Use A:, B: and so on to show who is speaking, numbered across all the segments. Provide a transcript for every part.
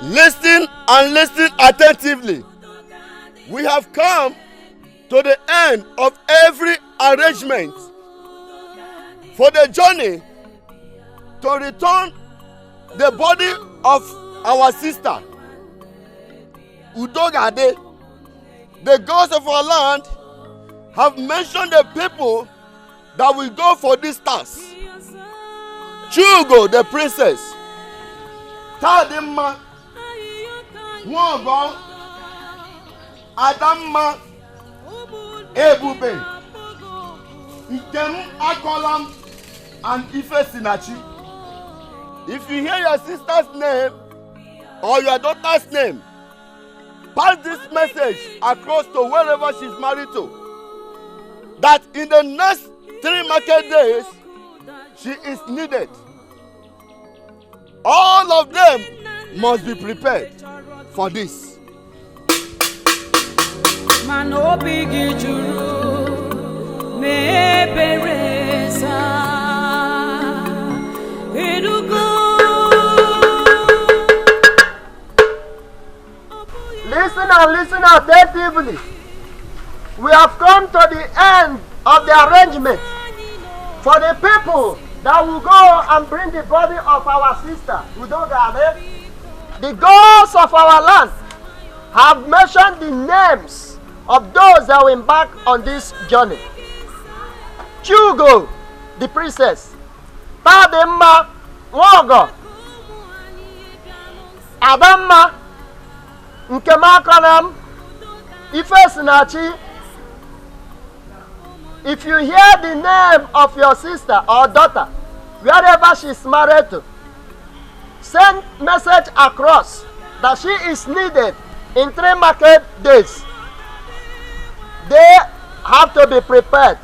A: Listen and listen attentively. We have come to the end of every arrangement for the journey to return the body of our sister Udogade. The gods of our land have mentioned the people that will go for this task. Chugo, the princess, Tadimma, Wogo, Adamma, Ebube, Ikem Akolam, and Ife Sinachi. If you hear your sister's name or your daughter's name, pass this message across to wherever she's married to, that in the next 3 market days, she is needed. All of them must be prepared for this.
B: Listen and listen attentively. We have come to the end of the arrangement for the people that will go and bring the body of our sister Udogade. The gods of our land have mentioned the names of those that will embark on this journey. Chugo, the princess, Tadimma, Wogo, Adamma, Nkemakanam, Ife Sinachi. If you hear the name of your sister or daughter, wherever she is married to, send message across that she is needed in 3 market days. They have to be prepared.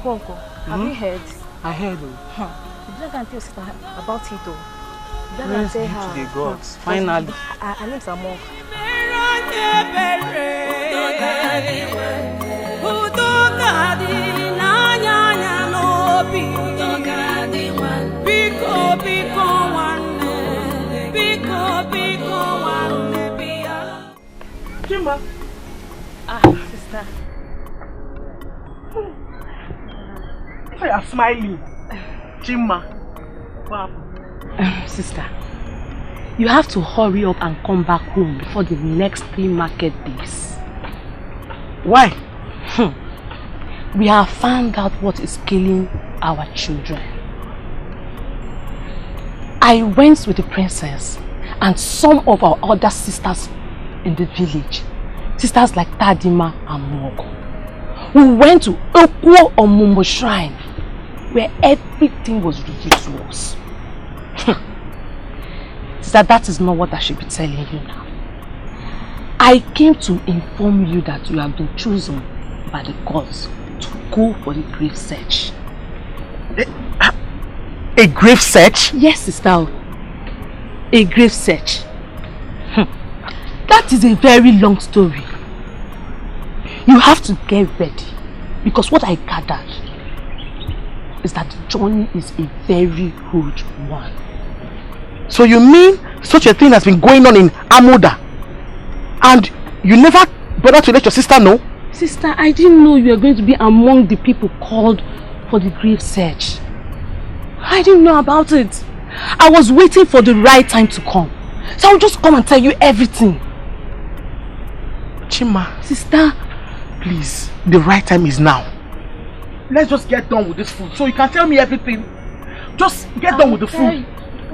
C: Uncle, have you heard?
D: I heard.
C: Did I tell sister about it?
D: Praise be to the gods. Finally.
C: Her name's Amok.
D: Chimba.
C: Sister.
D: Why are you smiling? Chimma. Wow.
E: Sister, you have to hurry up and come back home before the next 3 market days.
D: Why?
E: We have found out what is killing our children. I went with the princess and some of our other sisters in the village. Sisters like Tadima and Mogo. We went to Okwo Omumbo Shrine, where everything was revealed to us. Sister, that is not what I should be telling you now. I came to inform you that you have been chosen by the gods to go for the grave search.
D: A grave search?
E: Yes, sister. A grave search. That is a very long story. You have to get ready, because what I gathered is that the journey is a very huge one.
D: So you mean such a thing has been going on in Amuda and you never bothered to let your sister know?
E: Sister, I didn't know you were going to be among the people called for the grave search. I didn't know about it. I was waiting for the right time to come. So I'll just come and tell you everything.
D: Chima,
E: sister,
D: please, the right time is now. Let's just get done with this food so you can tell me everything. Just get done with the food.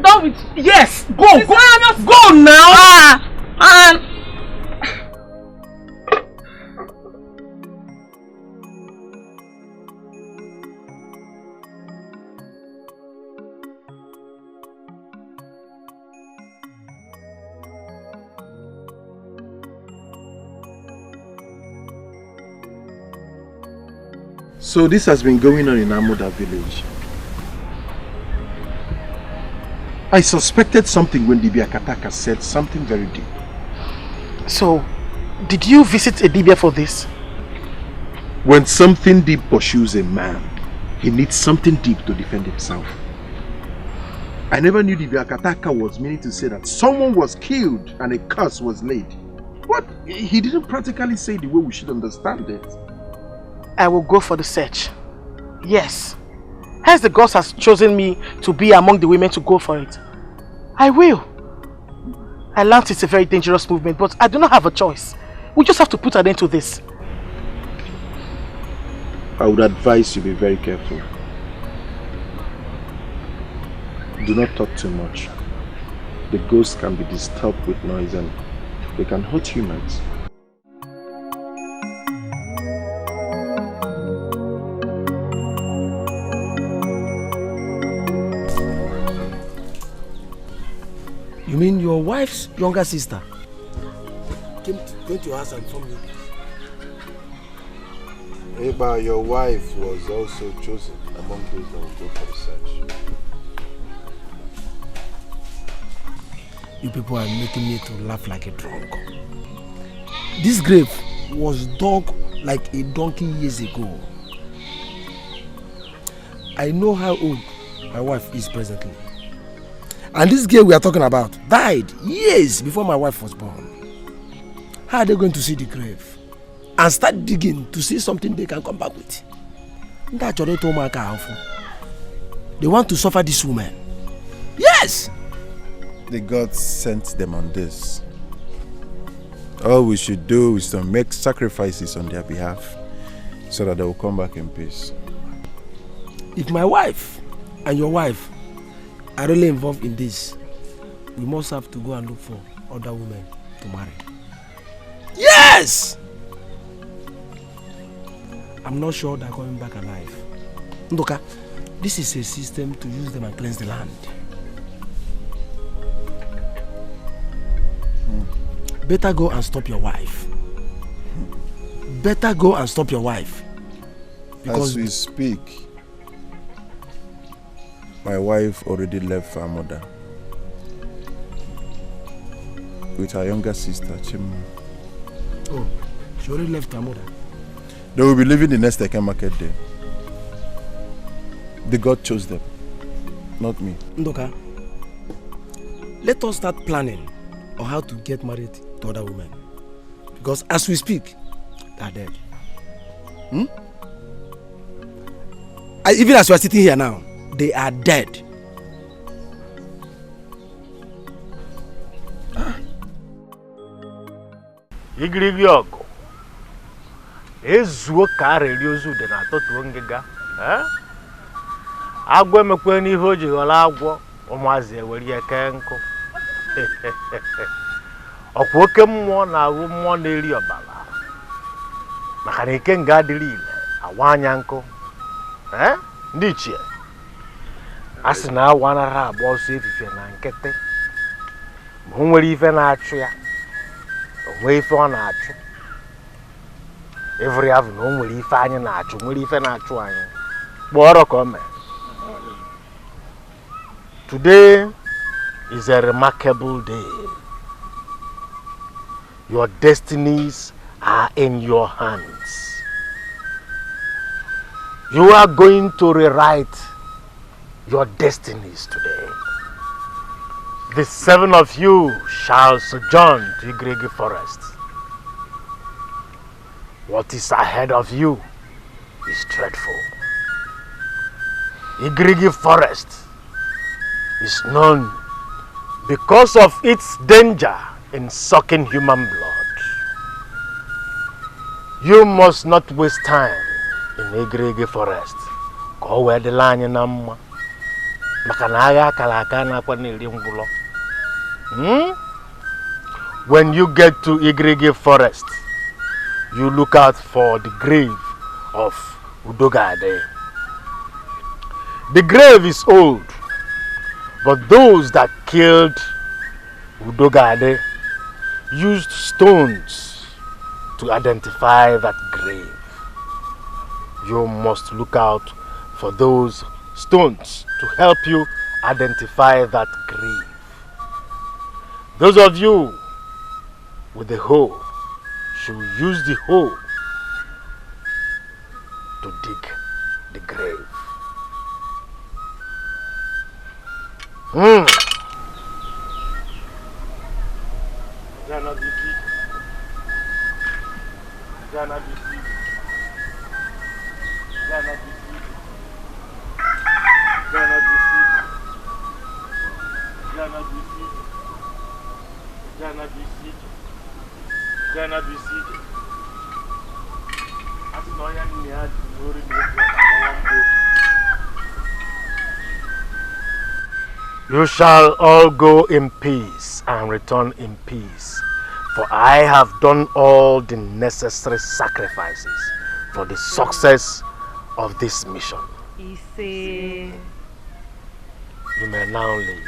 E: Done with?
D: Yes, go, sister, go now.
F: So this has been going on in Amuda village. I suspected something when Dibia Kataka said something very deep.
D: So, did you visit a Dibia for this?
F: When something deep pursues a man, he needs something deep to defend himself. I never knew the Akataka was meaning to say that someone was killed and a curse was laid. But he didn't practically say the way we should understand it.
D: I will go for the search. Yes. Hence the gods has chosen me to be among the women to go for it. I will. I learned it's a very dangerous movement, but I do not have a choice. We just have to put an end to this.
F: I would advise you be very careful. Do not talk too much. The ghosts can be disturbed with noise and they can hurt humans.
G: You mean your wife's younger sister came to your house and informed you?
F: Eba, your wife was also chosen among those that will go for the search.
G: You people are making me to laugh like a drunk. This grave was dug like a donkey years ago. I know how old my wife is presently. And this girl we are talking about died years before my wife was born. How are they going to see the grave and start digging to see something they can come back with? They want to suffer this woman. Yes!
F: The gods sent them on this. All we should do is to make sacrifices on their behalf so that they will come back in peace.
G: If my wife and your wife are really involved in this, we must have to go and look for other women to marry. Yes! I'm not sure they're coming back alive. Ndoka, this is a system to use them and cleanse the land. Better go and stop your wife. Better go and stop your wife. Because
F: as we speak, my wife already left for her mother with her younger sister, Chima.
G: Oh, she already left her mother.
F: They will be leaving the next Dikeh market day. The God chose them, not me.
G: Ndoka, let us start planning on how to get married to other women. Because as we speak, they are dead. Even as we are sitting here now, they are dead.
H: Igirigi ogo. Ezuo ka reri ozu de na totuo ngega. Agwo emekwe n'ihe o ji ghọrọ agwọ, ụmụazị ewere eke nkụ. Ọkwa oke mmụọ na-awụ mmụọ na-eri ọbara. Maka na ike nga adịrị ile, awa anya nkụ. Ndị ichie. Asị na awa anara agba ọsọ efife na nkịtị. Ma o nwere ife na-achụ ya. O nwee ife ọ na-achụ. Every have na o nwere ife anyị na-achụ, nwere ife na-achụ anyị. Kpọrọ ka o mee. Today is a remarkable day. Your destinies are in your hands. You are going to rewrite your destinies today. The 7 of you shall sojourn to Igrigi Forest. What is ahead of you is dreadful. Igrigi Forest is known because of its danger in sucking human blood. You must not waste time in Igrigi Forest. Go where the line na mma. Maka na agha akara aka na-akwa na-eri ngwụlọ. When you get to Igrigi Forest, you look out for the grave of Udogade. The grave is old, but those that killed Udogade used stones to identify that grave. You must look out for those stones to help you identify that grave. Those of you with the hoe should use the hoe to dig the grave. You shall all go in peace and return in peace, for I have done all the necessary sacrifices for the success of this mission. You may now leave.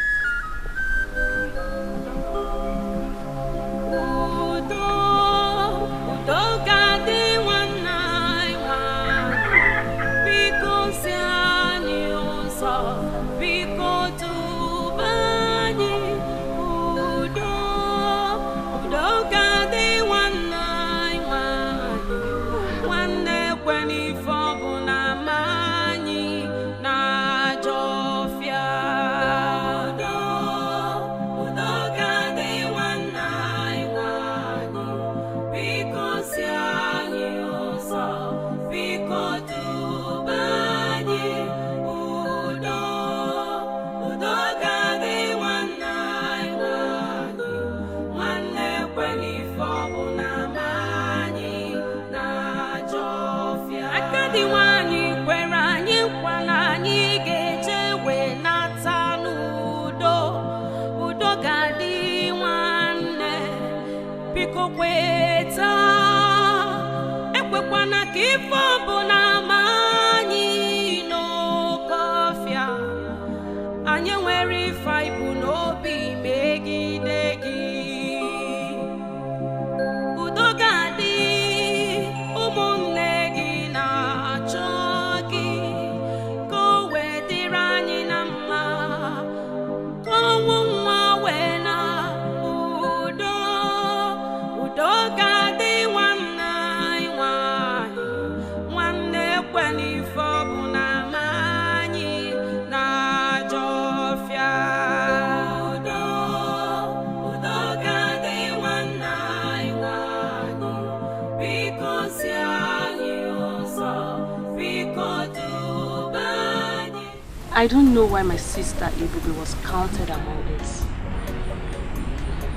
E: I don't know why my sister Ebube was counted among this.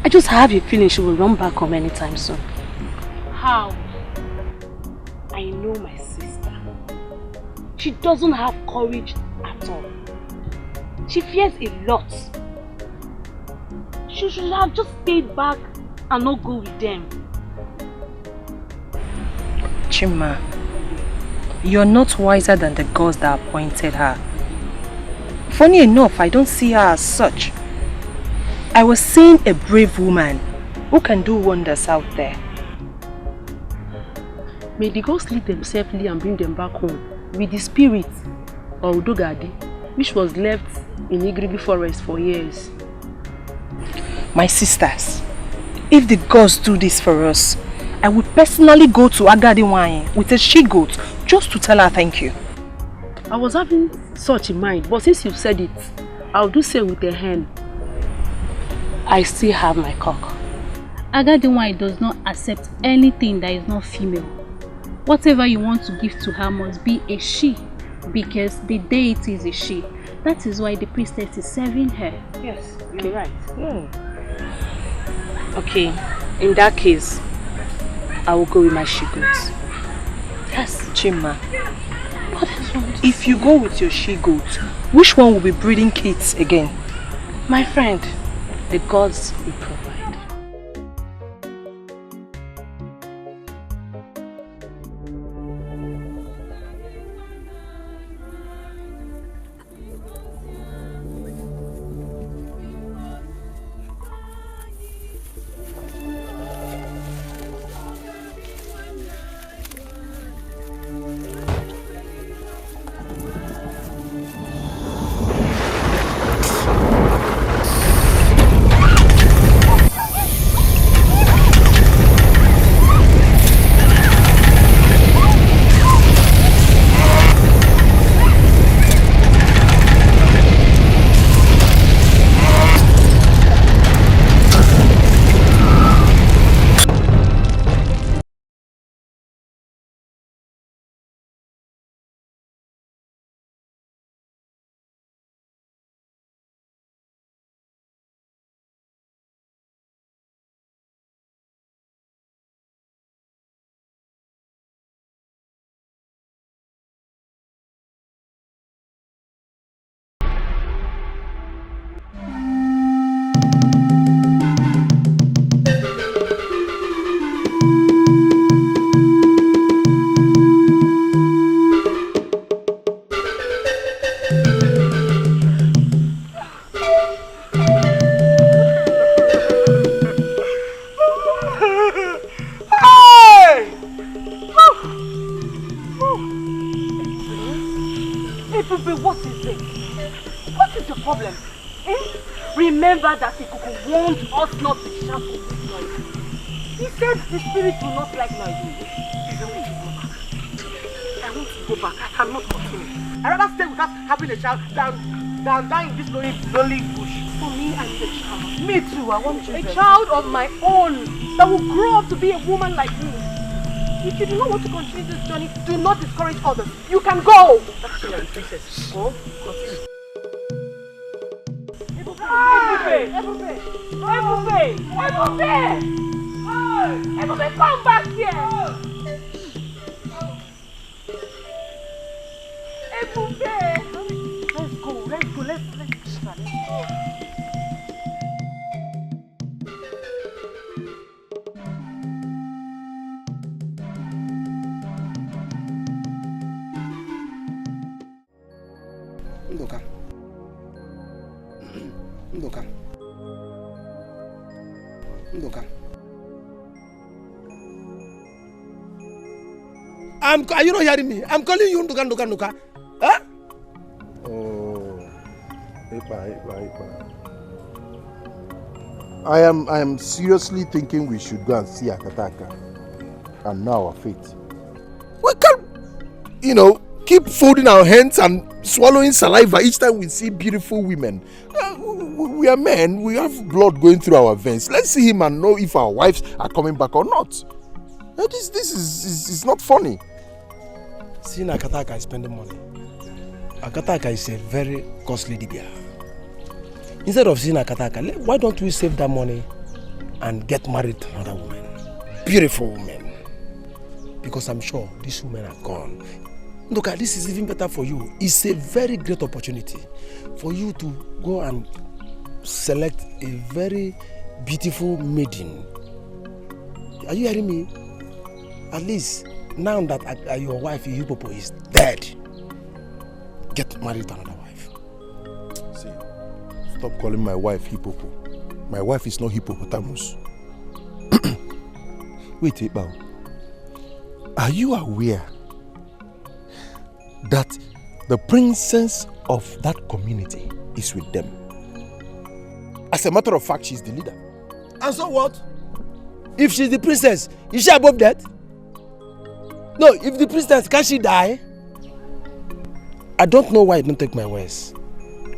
E: I just have a feeling she will run back home anytime soon. How? I know my sister. She doesn't have courage at all. She fears a lot. She should have just stayed back and not go with them.
I: Chima, you're not wiser than the gods that appointed her. Funny enough, I don't see her as such. I was seeing a brave woman who can do wonders out there.
E: May the gods lead them safely and bring them back home with the spirit of Udogadi, which was left in Igribi forest for years.
I: My sisters, if the gods do this for us, I would personally go to Agadiwanye with a she-goat just to tell her thank you.
E: I was having such in mind, but since you've said it, I'll do so with a hen. I still have my cock.
J: Agadiwanye does not accept anything that is not female. Whatever you want to give to her must be a she, because the deity is a she. That is why the priestess is serving her.
E: Yes, you're right. Okay, in that case, I will go with my she-goat.
I: Yes, Chima. If you go with your she-goat, which one will be breeding kids again?
E: My friend, the gods will provide.
D: Hey!
E: Hey, Pepe, what is it? What is the problem? Remember that Etiko warned us not to shout in this noise. He said the spirit will not like noise. I want to go back. I cannot continue. I'd rather stay without having a child than die in this lonely bush. For me, I need a child. Me too, I want children. A child of my own that will grow up to be a woman like me. If you do not want to continue this journey, do not discourage others. You can go. That's your princess. Go, continue. Ebube, come back here! Ebube! Let's go, let's go.
G: Ndoka. Are you not hearing me? I'm calling you Ndoka. Huh?
F: Oh, Ipa. I am seriously thinking we should go and see Akataka and know our fate.
G: We can't, keep folding our hands and swallowing saliva each time we see beautiful women. We are men, we have blood going through our veins. Let's see him and know if our wives are coming back or not. This is not funny.
K: Seeing Akataka is spending money. Akataka is a very costly dibia. Instead of seeing Akataka, why don't we save that money and get married to another woman? Beautiful woman. Because I'm sure these women are gone. Look, this is even better for you. It's a very great opportunity for you to go and select a very beautiful maiden. Are you hearing me? At least now that your wife Ihipopo is dead, get married to another wife.
F: See, stop calling my wife Hipopo. My wife is not hippopotamus. Wait, Iqbal. Are you aware that the princess of that community is with them? As a matter of fact, she's the leader.
K: And so what? If she's the princess, is she above that? No, if the princess, can she die? I don't know why you don't take my words.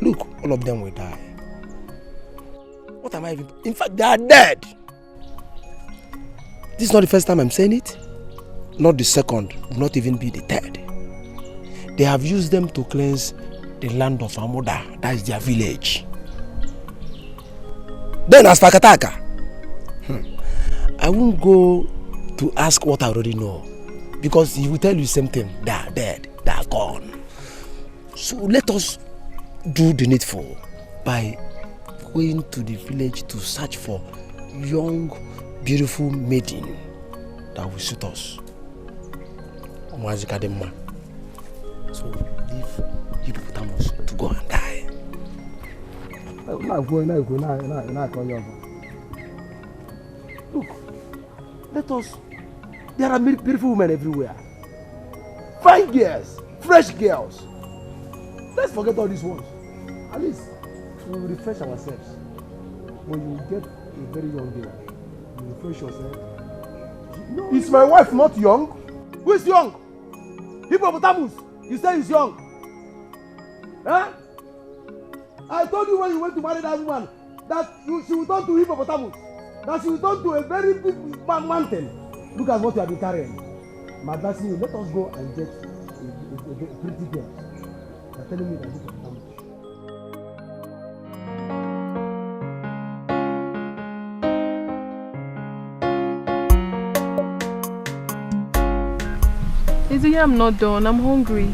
K: Look, all of them will die. What am I even... In fact, they are dead. This is not the first time I'm saying it. Not the second, will not even be the third. They have used them to cleanse the land of Amoda. That is their village. Then as for Akataka, I won't go to ask what I already know. Because he will tell you the same thing. They are dead. They are gone. So let us do the needful by going to the village to search for young, beautiful maiden that will suit us. So leave hippopotamus to go and die. Look, let us. There are beautiful women everywhere. Fine girls, fresh girls. Let's forget all these ones. At least we will refresh ourselves. When you get a very young girl, you refresh yourself.
G: No, is my wife not young? Who is young? Hippopotamus. You say he's young. Huh? I told you when you went to marry that woman that she will turn to hippopotamus. That she will turn to a very big mountain. Look at what you have been carrying. I'm advising you, let us go and get a pretty girl. You're telling me that hippopotamus.
L: Izzy, I'm not done. I'm hungry.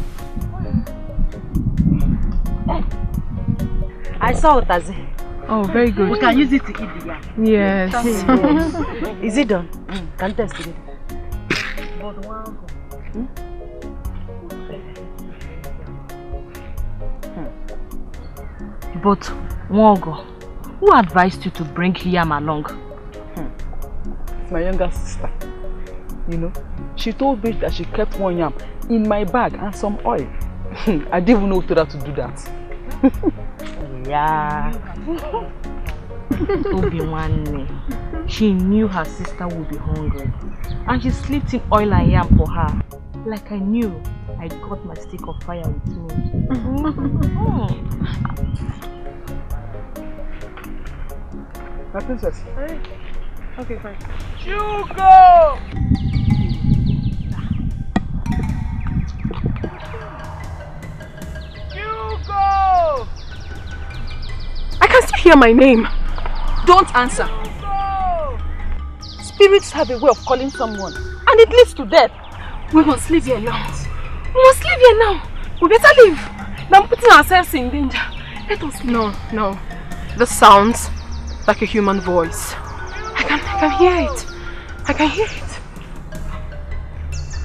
E: I saw Otaze.
L: Oh, very good.
E: We can use it to eat the yam.
L: Yes.
E: Is it done? Can test it. But Nwogo, who advised you to bring yam along?
M: with my younger sister. You know, she told me that she kept one yam in my bag and some oil. I didn't even know to do that.
N: Yeah. She knew her sister would be hungry and she slipped in oil and yam for her. Like I knew I got my stick of fire with me.
M: My princess.
C: Okay, fine.
M: Hugo! Hugo!
L: I can still hear my name. Don't answer.
C: Spirits have a way of calling someone, and it leads to death.
L: We must leave here now. We must leave here now. We better leave. Now putting ourselves in danger. Let us leave. No. This sounds like a human voice. I can hear it. I can hear it.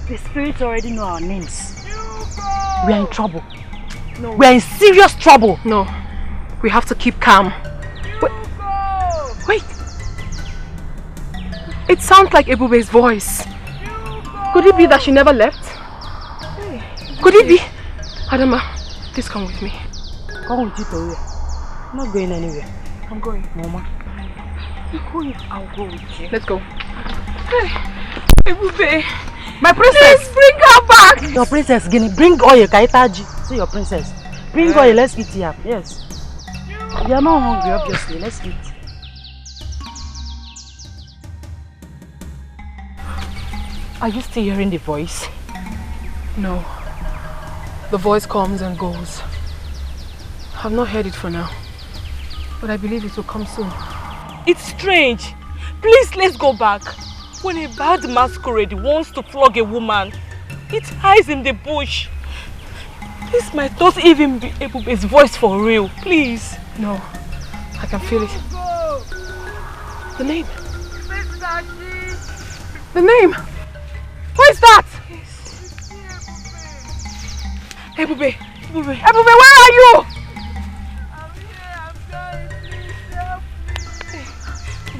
N: The spirits already know our names. We are in trouble.
L: No.
N: We are in serious trouble.
L: No. We have to keep calm. Wait. It sounds like Ebube's voice. Could it be that she never left? Could it be? Adama, please come with me.
N: Come with you to where? I'm not going anywhere.
L: I'm going.
N: Mama.
L: I'll go with you. Let's go. Hey, Ebube.
N: My princess!
L: Please bring her back!
N: Your princess, Guinea, bring oil, Kaitaji. See your princess. Bring oil, let's eat here. Yes. We are not hungry, obviously. Let's eat.
L: Are you still hearing the voice? No. The voice comes and goes. I've not heard it for now. But I believe it will come soon.
C: It's strange. Please, let's go back. When a bad masquerade wants to flog a woman, it hides in the bush. This might not even be Ebube's voice for real. Please.
L: No. I can feel it. The name. The name. Who is that? Ebube. Ebube, where are you?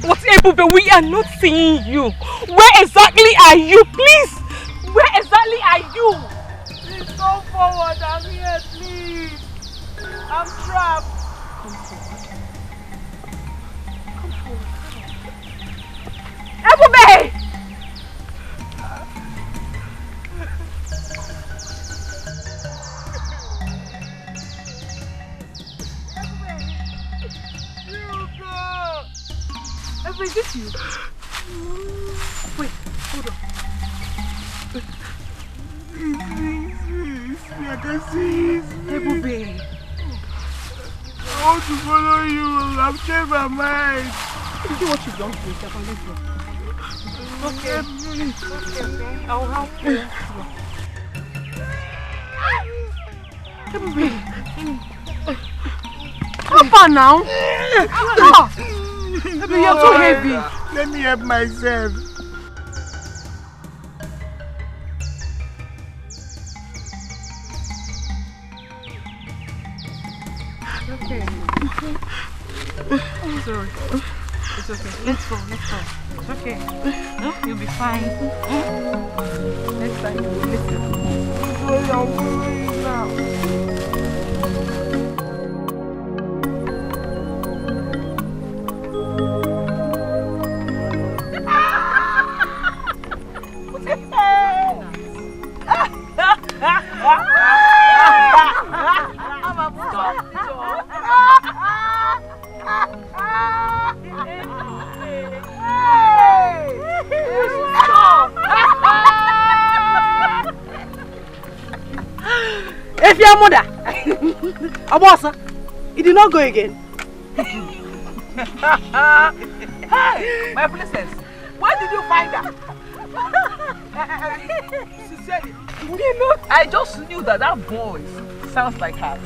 C: But Ebube, we are not seeing you. Where exactly are you? Please! Where exactly are you?
O: Please come forward. I'm here, please. I'm trapped.
L: Come forward. Come forward. Ebube! Is this you? Wait, hold on.
O: I can see it.
L: Ebube.
O: I want to follow you. I've changed my mind.
L: Do what you've done to yourself and let's go. Okay. I'll help you. Ebube. How far now? Ebube, you're too heavy.
O: Let me help myself.
L: Okay. I'm sorry. It's okay. Let's go. It's okay. No, you'll be fine. Next time you'll be listening.
O: I'm following now.
D: If your mother, Abosa, it did not go again.
O: Hey, my princess, where did you find her? Sincerely, I just knew that voice sounds like hers.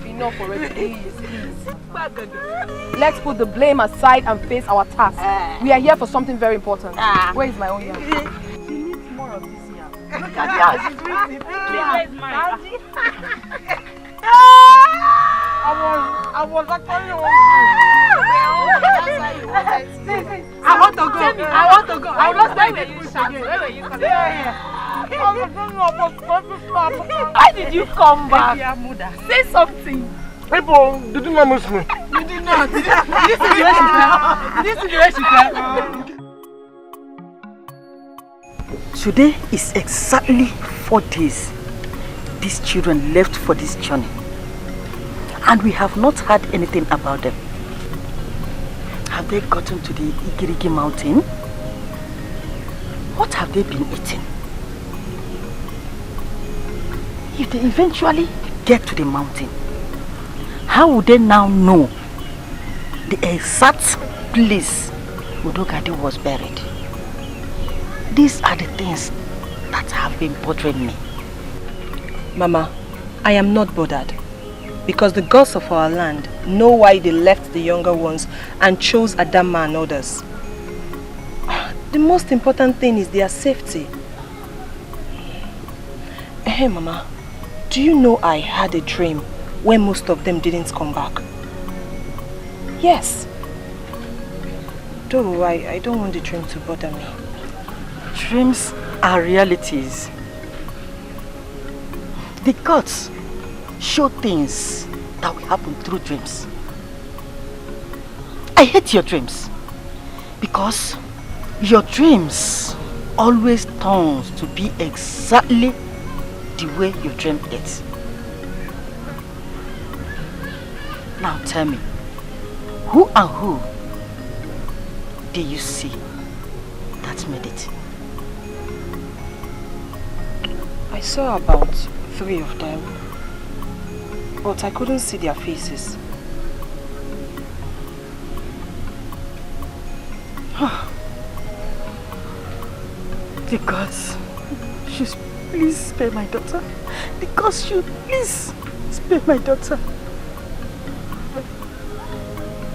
L: Enough already, please. Let's put the blame aside and face our task. We are here for something very important. Where is my own yam?
O: She needs more of this yam. Look at her, she's doing it. Where is mine? I was actually hungry. I want to go. I will not stay with you again. Where were you coming from? Why did you come back? Say something.
G: People, did you not miss me?
O: You did not. Did you see the way she fell? Did you see the way she fell?
P: Today is exactly 4 days these children left for this journey. And we have not heard anything about them. Have they gotten to the Igirigi mountain? What have they been eating? If they eventually get to the mountain, how would they now know the exact place Udogadi was buried? These are the things that have been bothering me.
I: Mama, I am not bothered. Because the gods of our land know why they left the younger ones and chose Adama and others. The most important thing is their safety. Hey Mama, do you know I had a dream when most of them didn't come back? Yes. Though I don't want the dream to bother me.
P: Dreams are realities. The gods show things that will happen through dreams. I hate your dreams because your dreams always turns to be exactly the way you dream it. Now tell me, who and who did you see that made it?
I: I saw about 3 of them, but I couldn't see their faces.
P: The gods should please spare my daughter. The gods should please spare my daughter.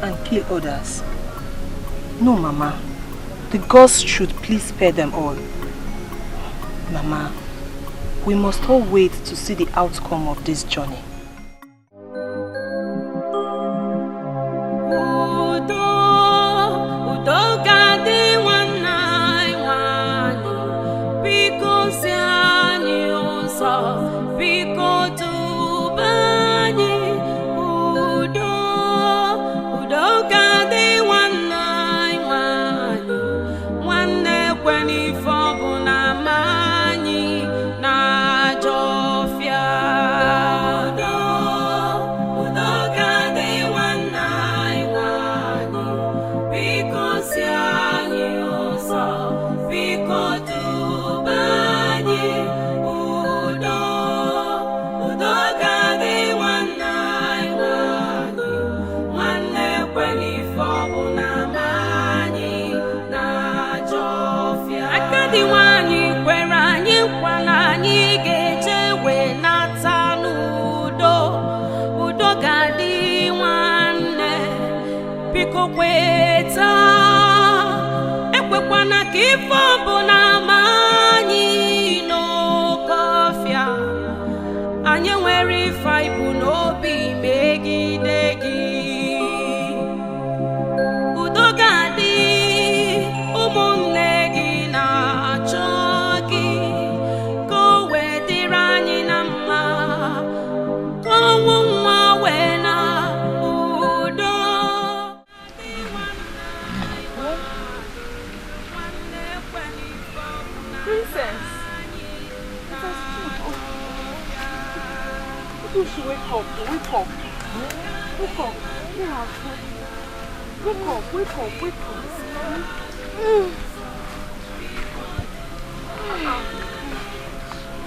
I: And kill others. No, Mama. The gods should please spare them all. Mama, we must all wait to see the outcome of this journey.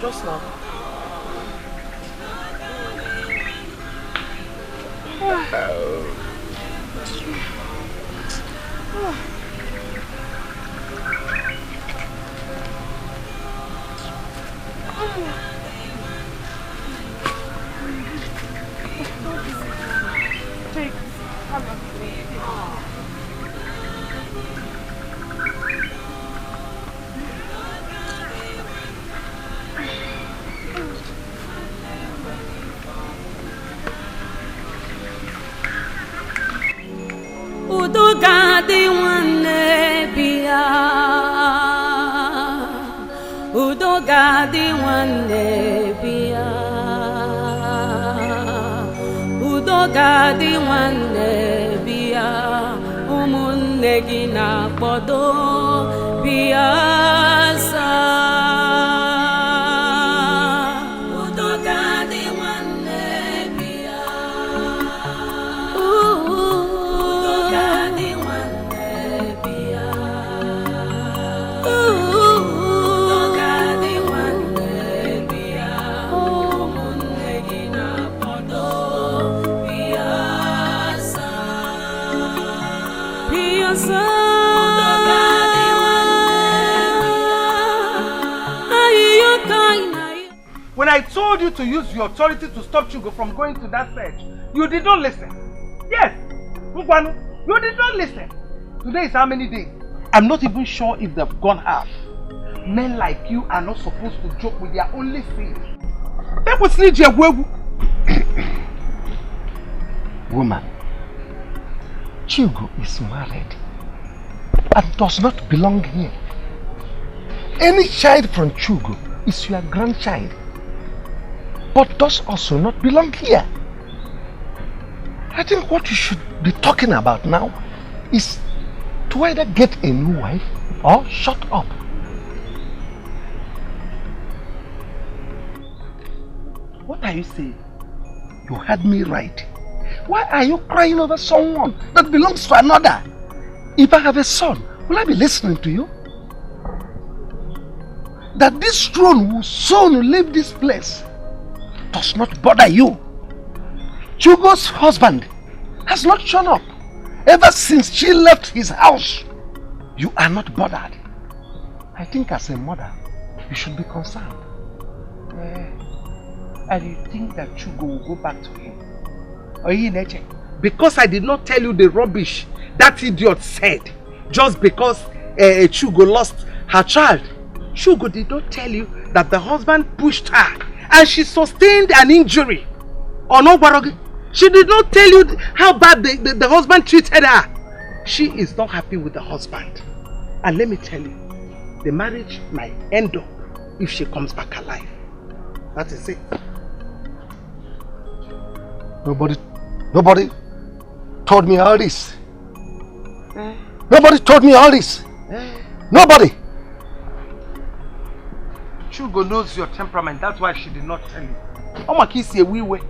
D: Just now.
Q: Udogadi wane biya, Udogadi wane biya, Udogadi wane biya, Umunegi na bodo biya sa.
K: When I told you to use your authority to stop Chugo from going to that search, you did not listen. Yes, Mugwanu, you did not listen. Today is how many days? I'm not even sure if they've gone half. Men like you are not supposed to joke with their only faith. That was
H: Woman, Chugo is married and does not belong here. Any child from Chugo is your grandchild, but does also not belong here. I think what you should be talking about now is to either get a new wife or shut up. What are you saying? You heard me right. Why are you crying over someone that belongs to another? If I have a son, will I be listening to you? That this throne will soon leave this place does not bother you. Chugo's husband has not shown up ever since she left his house. You are not bothered. I think as a mother, you should be concerned. And you think that Chugo will go back to him? Because I did not tell you the rubbish that idiot said, just because Chugo lost her child. Chugo did not tell you that the husband pushed her and she sustained an injury. Or no, Barogi? She did not tell you how bad the husband treated her. She is not happy with the husband. And let me tell you, the marriage might end up if she comes back alive. That is it. Nobody told me all this. Nobody told me all this. Nobody. Chugo knows your temperament. That's why she did not tell you. Oh my kiss a wee way.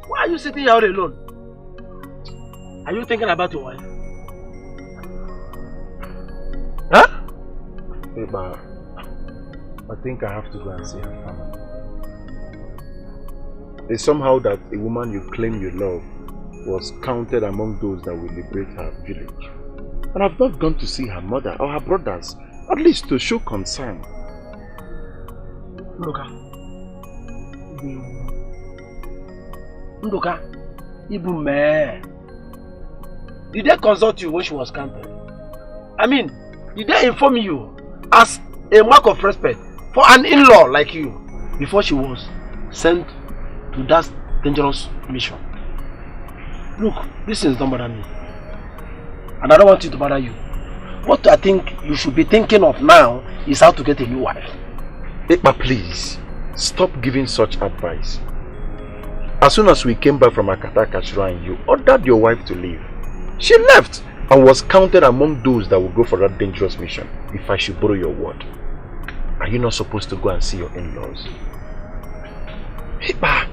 K: Why are you sitting here all alone? Are you thinking about your wife? Huh?
F: Hey, but I think I have to go and see her family. It's somehow that a woman you claim you love was counted among those that will liberate her village. And I've not gone to see her mother or her brothers, at least to show concern.
K: Ndoka, Ibu me. Did they consult you when she was counted? I mean, did they inform you as a mark of respect for an in-law like you before she was sent to that dangerous mission? Look, this things don't bother me. And I don't want it to bother you. What I think you should be thinking of now is how to get a new wife.
F: Ekpa, please, stop giving such advice. As soon as we came back from Akataka Shrine, you ordered your wife to leave. She left and was counted among those that will go for that dangerous mission, if I should borrow your word. Are you not supposed to go and see your in-laws? Ekpa,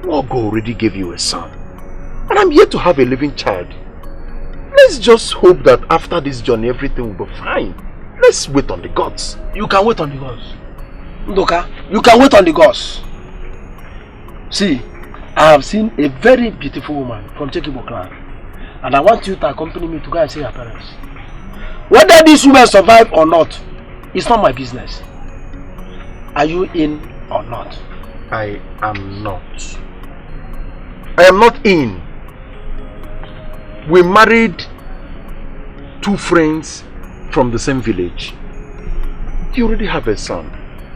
F: Wogo already gave you a son. And I'm here to have a living child. Let's just hope that after this journey everything will be fine. Let's wait on the gods.
K: You can wait on the gods. Ndoka, you can wait on the gods. See, I have seen a very beautiful woman from Chekibo clan. And I want you to accompany me to go and see her parents. Whether these women survive or not, it's not my business. Are you in or not?
F: I am not. I am not in. We married two friends from the same village. You already have a son.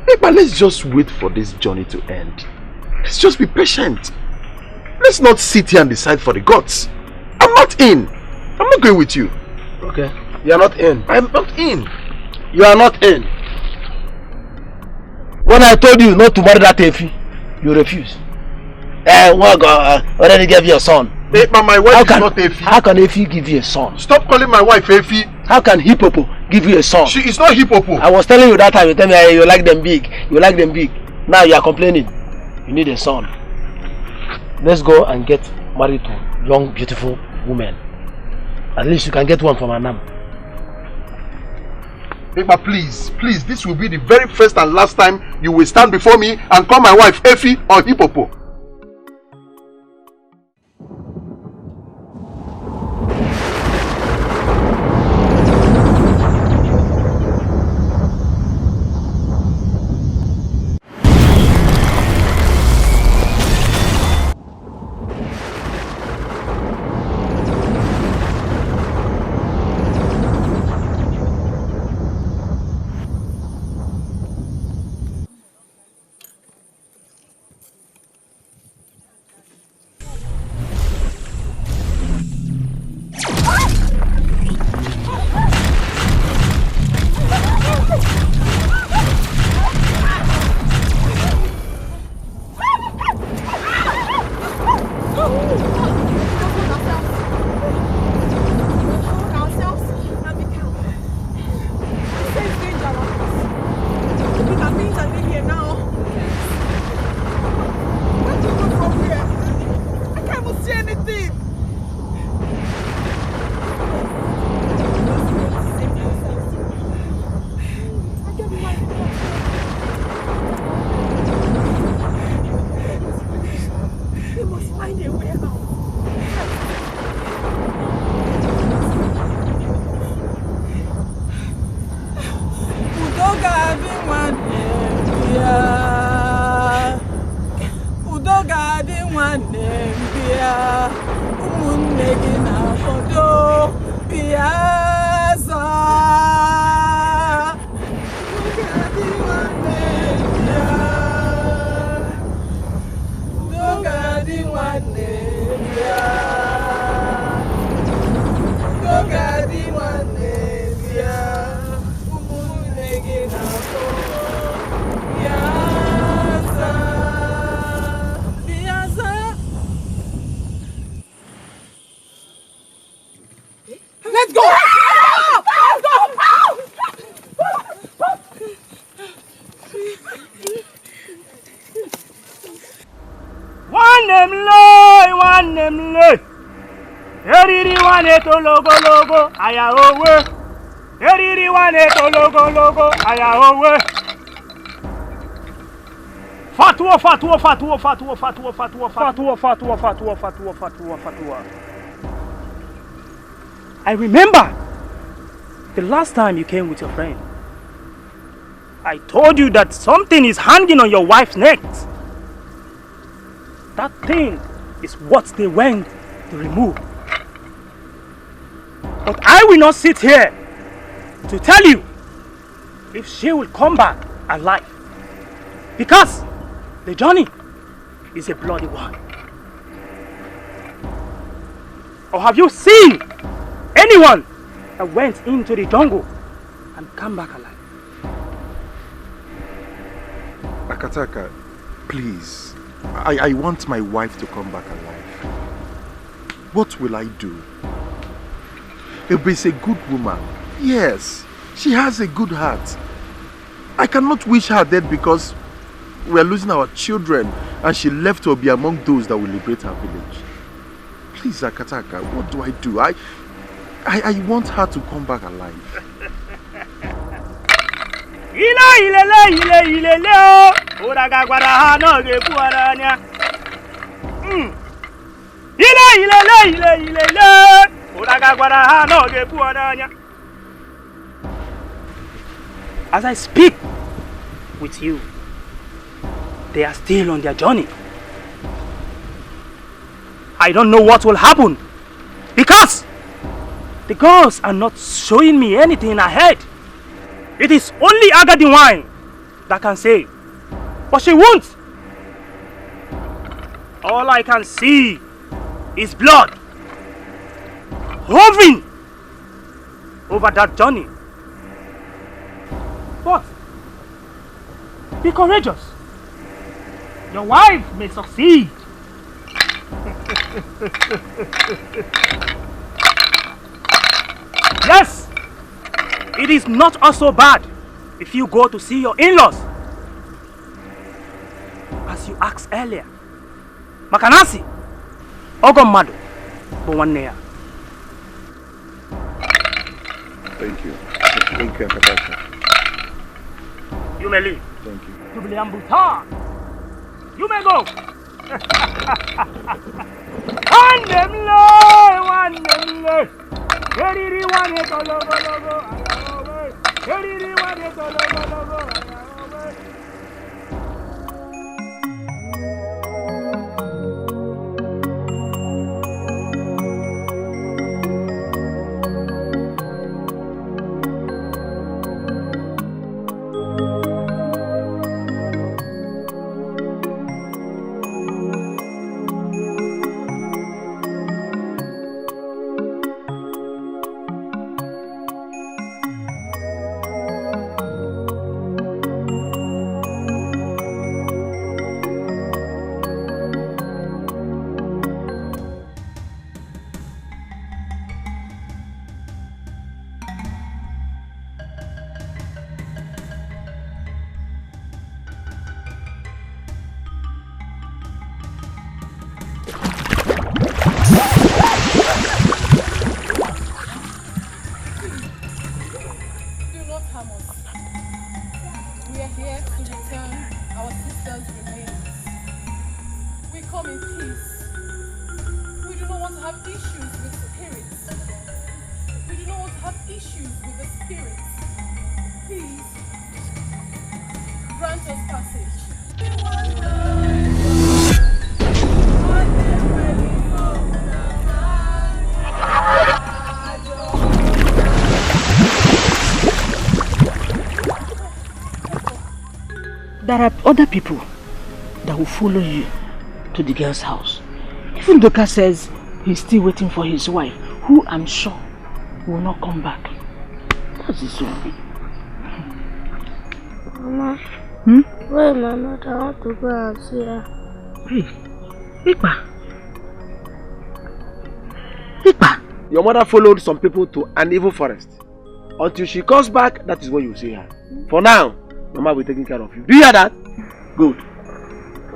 F: Hey, but let's just wait for this journey to end. Let's just be patient. Let's not sit here and decide for the gods. I'm not in. I'm not going with you.
K: Okay. You are not in.
F: I'm not in.
K: You are not in. When I told you not to marry that Efi, you refused. Already gave you a son.
F: Hey, but my wife is not Efi.
K: How can Efi give you a son?
F: Stop calling my wife Efi.
K: How can Hippopo give you a son?
F: She is not Hippopo.
K: I was telling you that time, you tell me you like them big. You like them big. Now you are complaining. You need a son. Let's go and get married to young, beautiful women. At least you can get one from Anam.
F: But please, this will be the very first and last time you will stand before me and call my wife Efi or Hippopo.
R: Logo, aya owe. Eriri wane to logo, aya owe. Fatwa. I remember the last time you came with your friend. I told you that something is hanging on your wife's neck. That thing is what they went to remove. But I will not sit here to tell you if she will come back alive. Because the journey is a bloody one. Or have you seen anyone that went into the jungle and come back alive?
F: Akataka, please. I want my wife to come back alive. What will I do? Ebe is a good woman. Yes, she has a good heart. I cannot wish her dead because we are losing our children and she left to be among those that will liberate our village. Please, Akataka, what do I do? I want her to come back alive.
R: As I speak with you, they are still on their journey. I don't know what will happen because The girls are not showing me anything ahead. It is only Agadi wine that can say, but she won't. All I can see is blood hovering over that journey. But be courageous. Your wife may succeed. Yes, it is not also bad if you go to see your in-laws. As you asked earlier, Makanasi, Ogomado, Bwanea.
F: Thank you. Thank you, Akatasha.
R: You may leave.
F: Thank you.
R: Jubileambuta. You may go.
P: There are other people that will follow you to the girl's house. Even Doka says he's still waiting for his wife, who I'm sure will not come back. That's his own.
S: Mama, where my mother? I want to go and see her.
P: Hey, Ikpa.
G: Your mother followed some people to an evil forest. Until she comes back, that is when you see her. For now, Mama will be taking care of you. Do you hear that? Good.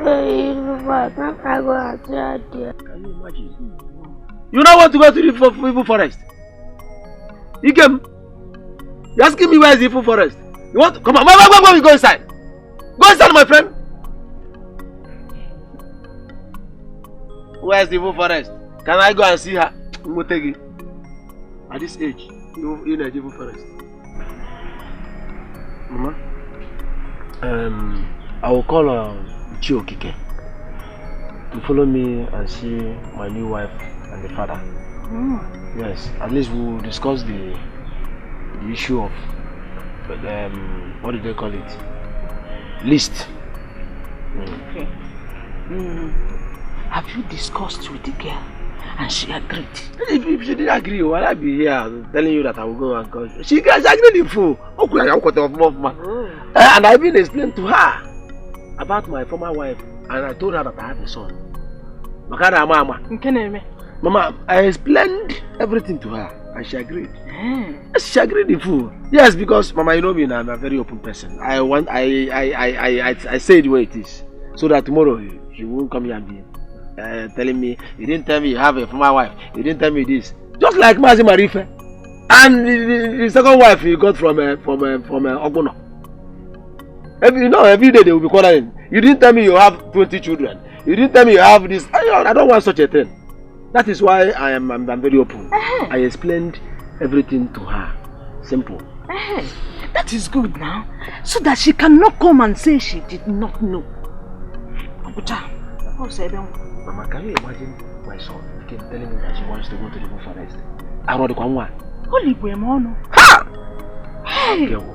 S: Hey, Papa, can't I go and see her there?
G: Can you imagine? You don't want to go to the evil forest? Ikem, you're asking me where is the evil forest? You want to come on? Why we go inside? Go inside, my friend. Where is the evil forest? Can I go and see her? Motegi. At this age, you know the evil forest. Mama, I will call Chiokike to follow me and see my new wife and the father. Yes, at least we will discuss the issue of what do they call it? List.
P: Okay. Have you discussed with the girl and she agreed?
G: If she didn't agree, why I be here telling you that I will go and call you? She agreed in full. And I even explained to her about my former wife, and I told her that I have a son. Mama, I explained everything to her and she agreed. Yes, she agreed in full. Yes, because Mama, you know me, I'm a very open person. I say it the way it is, so that tomorrow she won't come here and be telling me, you didn't tell me you have a former wife, you didn't tell me this. Just like Mazi Marife. And the second wife you got from Oguno. Every day they will be quarreling. You didn't tell me you have 20 children. You didn't tell me you have this. I don't want such a thing. That is why I'm very open. I explained everything to her. Simple.
P: That is good now. So that she cannot come and say she did not know.
G: Mama, can you imagine my son telling me that she wants to go to the forest?
M: Arodi kwa mwa.
L: Holy boy mono.
M: Ha!
L: Hey.
M: Okay.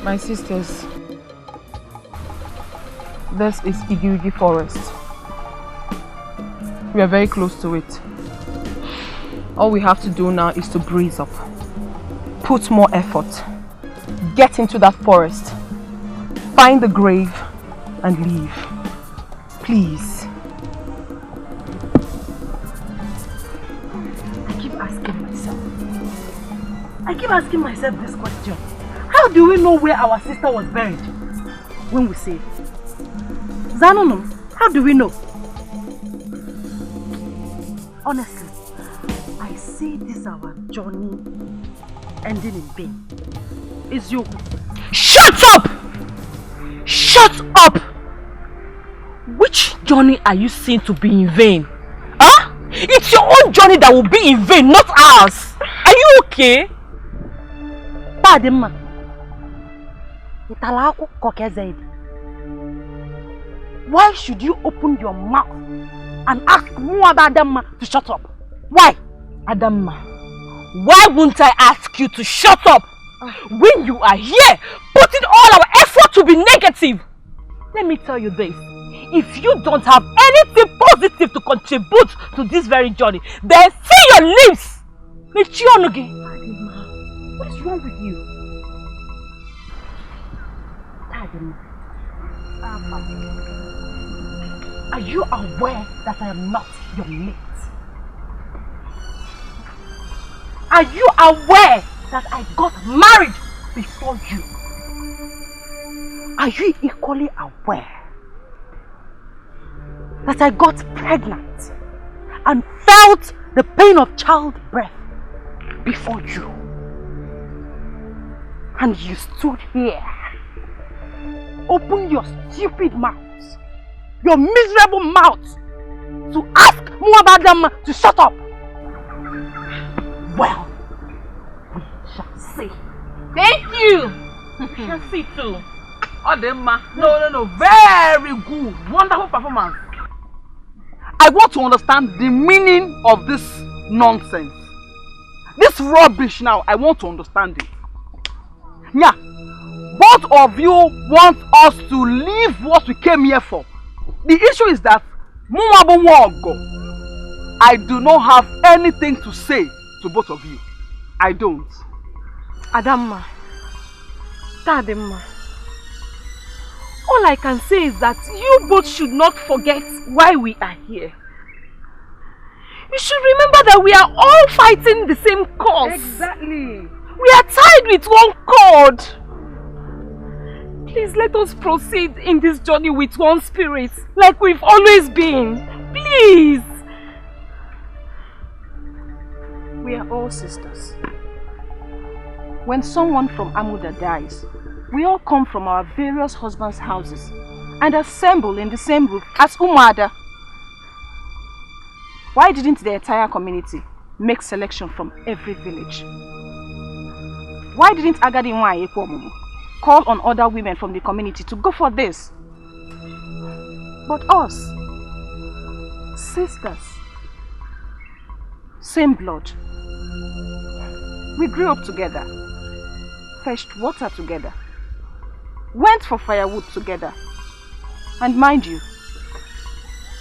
L: My sisters, this is Idiugi Forest. We are very close to it. All we have to do now is to breeze up, put more effort, get into that forest, find the grave and leave. Please.
D: I keep asking myself this question. How do we know where our sister was buried when we say it? Zanono, how do we know? Honestly, I see this our journey ending in vain. It's you.
C: Shut up! Shut up! Which journey are you seeing to be in vain? Huh? It's your own journey that will be in vain, not ours. Are you okay?
D: Padma. Why should you open your mouth and ask Adamma to shut up? Why?
C: Adamma, why won't I ask you to shut up when you are here putting all our effort to be negative? Let me tell you this. If you don't have anything positive to contribute to this very journey, then see your lips! What is wrong with you? Are you aware that I am not your mate? Are you aware that I got married before you? Are you equally aware that I got pregnant and felt the pain of childbirth before you? And you stood here, open your stupid mouth, your miserable mouth, to ask Muabadam to shut up. Well, we shall see. Thank you. We shall see too.
M: Ademma, no, very good, wonderful performance. I want to understand the meaning of this nonsense. This rubbish now, I want to understand it. Yeah, both of you want us to leave what we came here for. The issue is that I do not have anything to say to both of you. I don't.
L: Adamma, Tademma, all I can say is that you both should not forget why we are here. You should remember that we are all fighting the same cause.
M: Exactly.
L: We are tied with one cord. Please let us proceed in this journey with one spirit, like we've always been. Please.
I: We are all sisters. When someone from Amuda dies, we all come from our various husbands' houses and assemble in the same roof as Umada. Why didn't the entire community make selection from every village? Why didn't Agadi Nwaye call on other women from the community to go for this? But us, sisters, same blood, we grew up together, fetched water together,
L: went for firewood together. And mind you,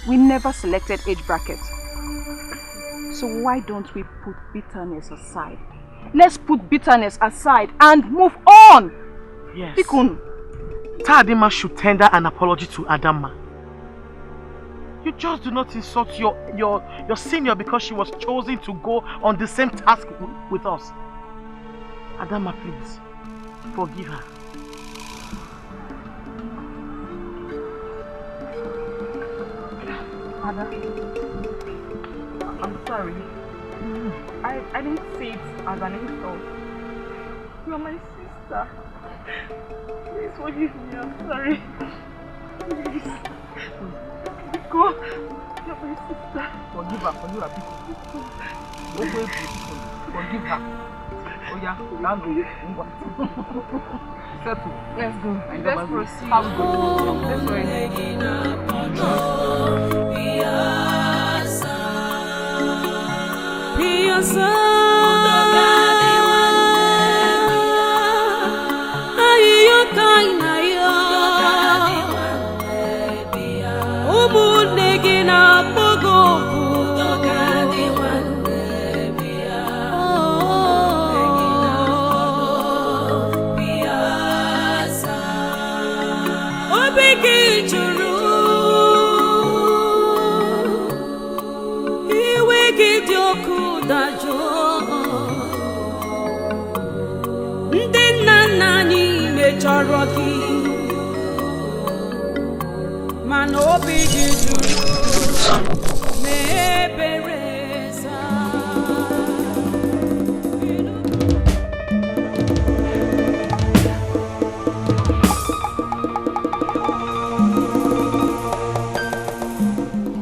L: we never selected age bracket. So why don't we put bitterness aside? Let's put bitterness aside and move on.
D: Yes.
L: Pikun.
D: Tadima should tender an apology to Adama. You just do not insult your senior because she was chosen to go on the same task with us. Adama, please, forgive her.
L: Ada, I'm sorry. I didn't see it as an insult. You're my sister. Please forgive me, I'm sorry. Please. Go. You're my sister.
D: Forgive her, Forgive her. Oh yeah, settle.
L: Let's go. Let's proceed.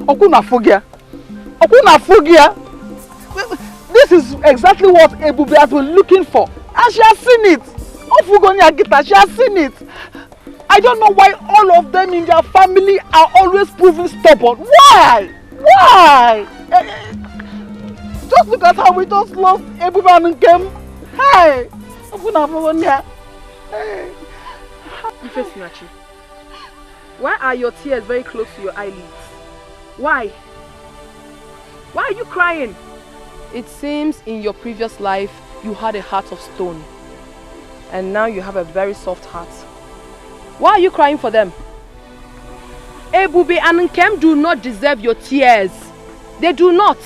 M: Okunafogia. This is exactly what Ebube has been looking for, and she has seen it. Ofugonia Gita, she has seen it. I don't know why all of them in their family are always proving stubborn. Why? Why? Just look at how we just lost Ebube and Nkem. Hey, Okunafogia. Hey.
L: Ifesinachi, why are your tears very close to your eyelids? Why? Why are you crying? It seems in your previous life you had a heart of stone. And now you have a very soft heart. Why are you crying for them? Ebube and Nkem do not deserve your tears. They do not.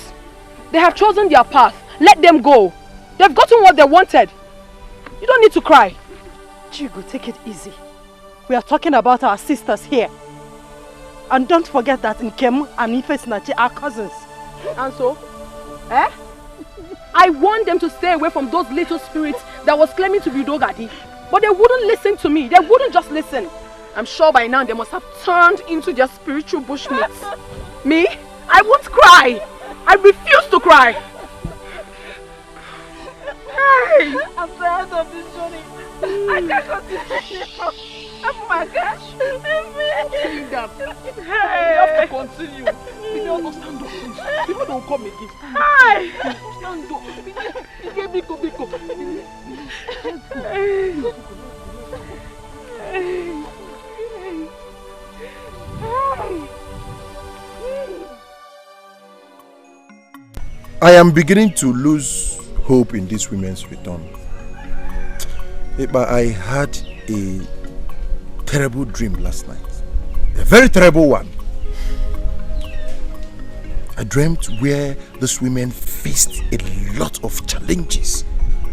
L: They have chosen their path. Let them go. They've gotten what they wanted. You don't need to cry.
M: Chigo, take it easy. We are talking about our sisters here. And don't forget that Nkem and Ifesinachi are cousins.
L: And so? Eh? I want them to stay away from those little spirits that was claiming to be Dogadi. But they wouldn't listen to me. They wouldn't just listen. I'm sure by now they must have turned into their spiritual bushmates. Me? I won't cry. I refuse to cry. Hey!
O: I'm tired of this journey. I can't continue. Oh my gosh.
M: Calm down. Hey! You have to continue. You don't stand up, please. People don't come again.
L: Hi!
M: Stand up. Biko.
F: I am beginning to lose hope in this women's return. But I had a terrible dream last night. A very terrible one. I dreamt where these women faced a lot of challenges.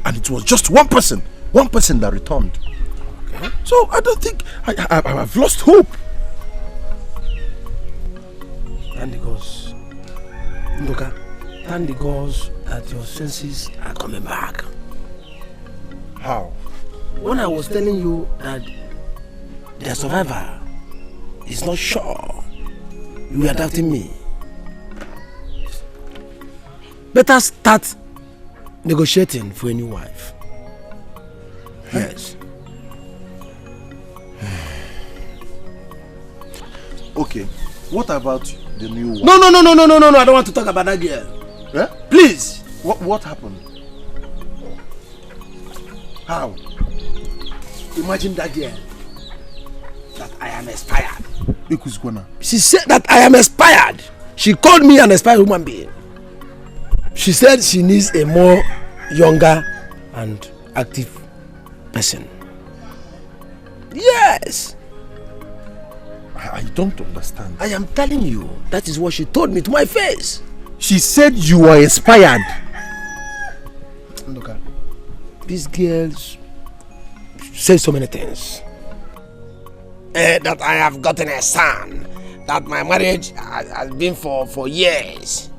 F: And it was just one person that returned. Okay. So I don't think I've lost hope.
K: Thank the gods. Ndoka, thank the gods that your senses are coming back.
F: How?
K: When I was telling you that the survivor is not sure, you were doubting me. Better start negotiating for a new wife. Yes.
F: Okay. What about the new wife?
K: No. I don't want to talk about that girl.
F: Eh?
K: Please.
F: What happened? How?
K: Imagine that girl I am expired. She said that I am expired. She called me an expired human being. She said she needs a more younger and active person. Yes.
F: I don't understand.
K: I am telling you, that is what she told me to my face.
F: She said you were expired.
K: Look, these girls say so many things. That I have gotten a son. That my marriage has been for years.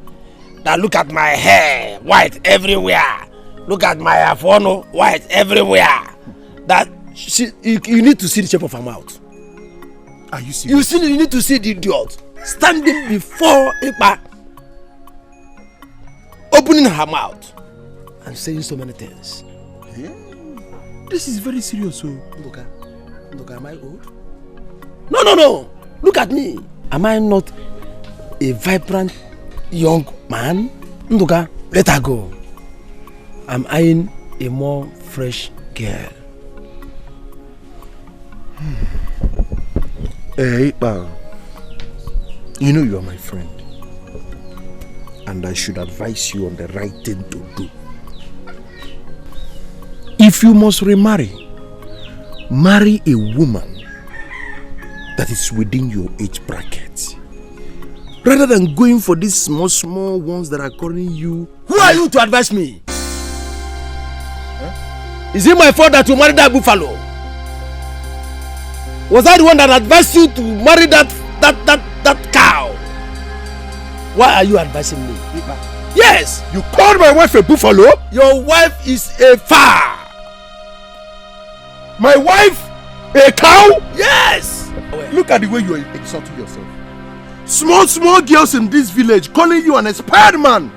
K: That look at my hair, white everywhere. Look at my afono, white everywhere. That you need to see the shape of her mouth.
F: Are you serious?
K: You need to see the idiot standing before Ipa, opening her mouth and saying so many things.
F: Yeah. This is very serious. So
K: look, am I old? No. Look at me. Am I not a vibrant young man? Nduka, let her go. I'm eyeing a more fresh girl.
F: Hey, you know you are my friend. And I should advise you on the right thing to do. If you must remarry, marry a woman that is within your age bracket. Rather than going for these small ones that are calling you.
K: Who are you to advise me? Huh? Is it my fault that you married that buffalo? Was I the one that advised you to marry that cow? Why are you advising me? Yes!
F: You called my wife a buffalo?
K: Your wife is a far.
F: My wife? A cow?
K: Yes!
F: Look at the way you are insulting yourself. Small girls in this village calling you an expired man.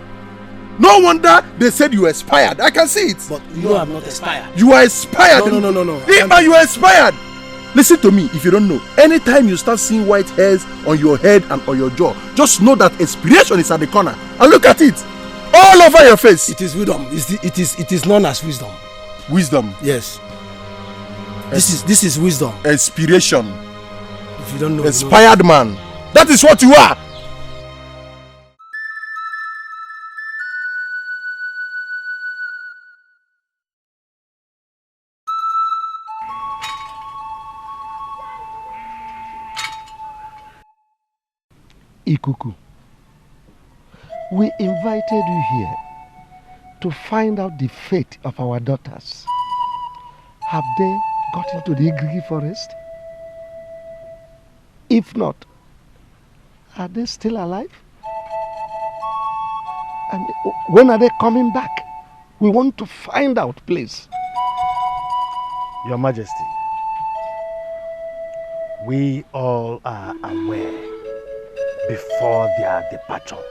F: No wonder they said you expired. I can see it.
K: But you know I'm not expired.
F: You are expired.
K: No.
F: Ima, you are expired. Listen to me if you don't know. Anytime you start seeing white hairs on your head and on your jaw, just know that expiration is at the corner. And look at it. All over your face.
K: It is wisdom. It is known as wisdom.
F: Wisdom?
K: Yes. This is wisdom.
F: Expiration.
K: If you don't know.
F: Expired man. That is what you are.
T: Ikuku, we invited you here to find out the fate of our daughters. Have they got into the Igrigi forest? If not, are they still alive? And when are they coming back? We want to find out, please.
H: Your Majesty, we all are aware before their departure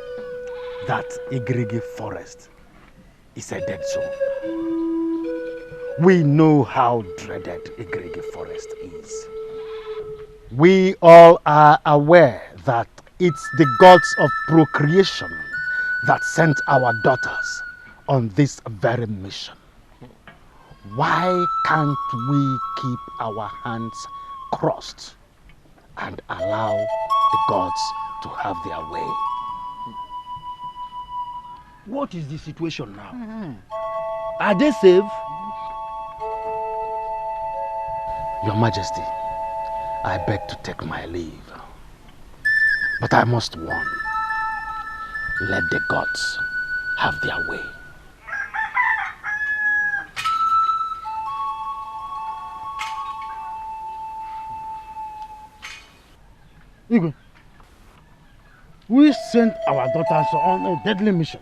H: that Igrigi forest is a dead zone. We know how dreaded Igrigi forest is. We all are aware that it's the gods of procreation that sent our daughters on this very mission. Why can't we keep our hands crossed and allow the gods to have their way?
G: What is the situation now? Are they safe?
H: Your Majesty, I beg to take my leave. But I must warn, let the gods have their way.
U: Igwe, we sent our daughters on a deadly mission.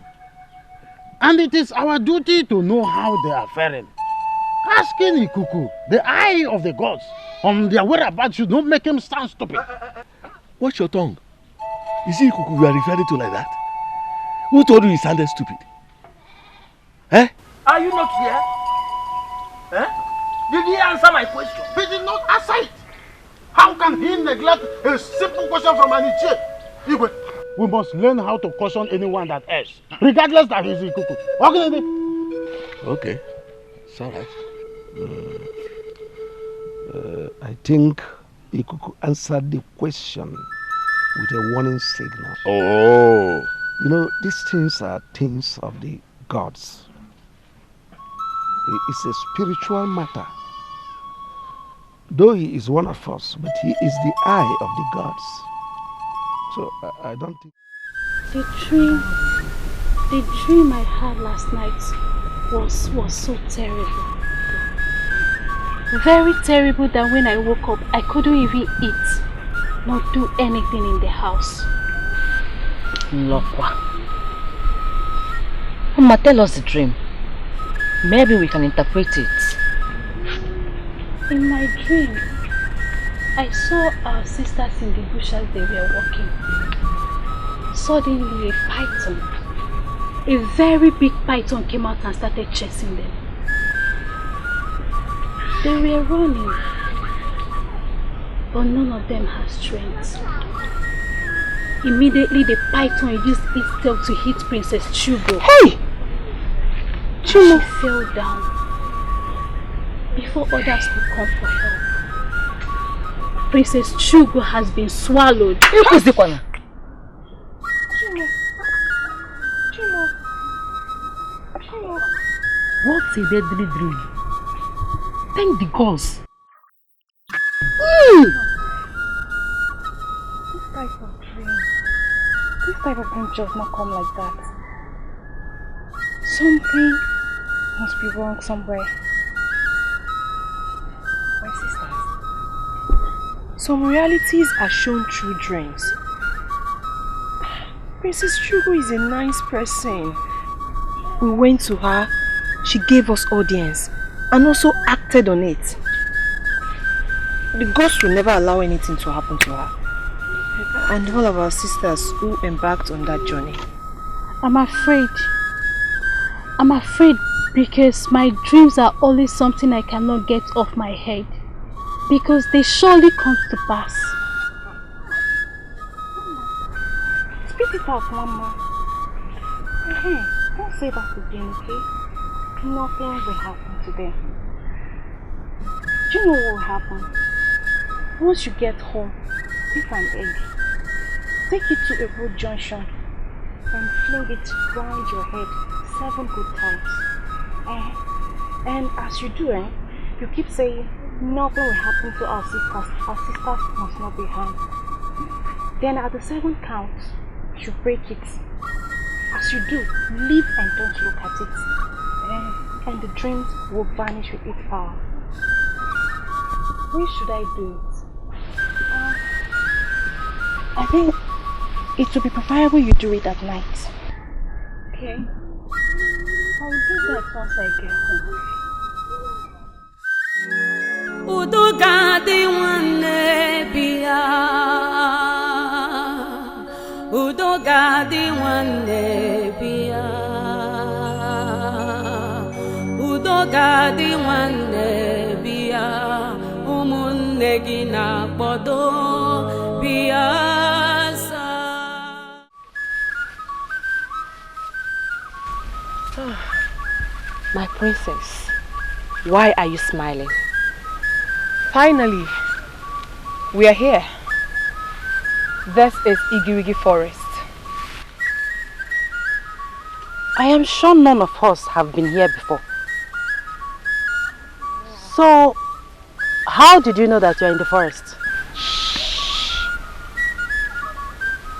U: And it is our duty to know how they are faring. Asking Ikuku, the eye of the gods, on their whereabouts should not make him stand stupid.
G: Watch your tongue. Is it Ikuku you are referring to like that? Who told you he sounded stupid? Eh?
U: Are you not here? Eh? Did he answer my question? He did not answer it. How can he neglect a simple question from Aniche? Igwe, we must learn how to caution anyone that errs, regardless that he is Ikuku.
G: Okay, it's alright.
T: I think Ikuku answered the question with a warning signal.
F: Oh.
T: You know, these things are things of the gods. It's a spiritual matter. Though he is one of us, but he is the eye of the gods. So I don't think...
J: The dream I had last night was so terrible. Very terrible that when I woke up, I couldn't even eat, not do anything in the house.
P: Lokwa. Mama, tell us the dream. Maybe we can interpret it.
J: In my dream, I saw our sisters in the bush as they were walking. Suddenly a python, a very big python, came out and started chasing them. They were running, but none of them had strength. Immediately the python used its tail to hit Princess Chugo.
P: Hey!
J: She fell down before others could come for help. Princess Chugo has been swallowed.
P: What's a deadly dream? Thank the gods.
I: This type of dream does not come like that. Something must be wrong somewhere. My sisters, some realities are shown through dreams. Princess Chugo is a nice person. We went to her, she gave us audience, and also acted on it. The ghost will never allow anything to happen to her. And all of our sisters who embarked on that journey.
J: I'm afraid because my dreams are always something I cannot get off my head. Because they surely come to pass.
I: Spit it out, Mama. Don't say that again, okay? Nothing will happen to them. Do you know what will happen? Once you get home, take an egg, take it to a road junction, and fling it round your head 7 good times. And as you do, you keep saying, nothing will happen to our sisters must not be harmed. Then at the 7th count, you break it. As you do, leave and don't look at it. And the dreams will vanish with its power. When should I do it? I think it would be preferable you do it at night. Okay? I'll do that once I get home.
Q: Udogadi wane biya, Udogadi wane biya, Udogadi wane biya, Umunegi na bodo biya sa.
C: My princess, why are you smiling?
L: Finally, we are here. This is Igirigi Forest.
C: I am sure none of us have been here before. So, how did you know that you are in the forest?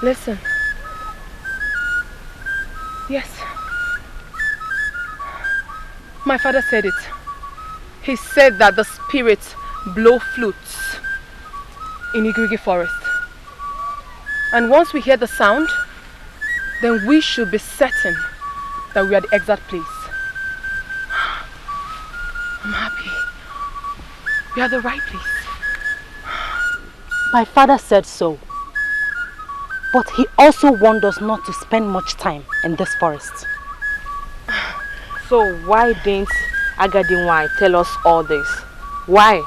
L: Listen. Yes. My father said it. He said that the spirits blow flutes in Igirigi Forest. And once we hear the sound, then we should be certain that we are the exact place. I'm happy. We are the right place.
C: My father said so. But he also warned us not to spend much time in this forest. So why didn't Agadinwai tell us all this? Why?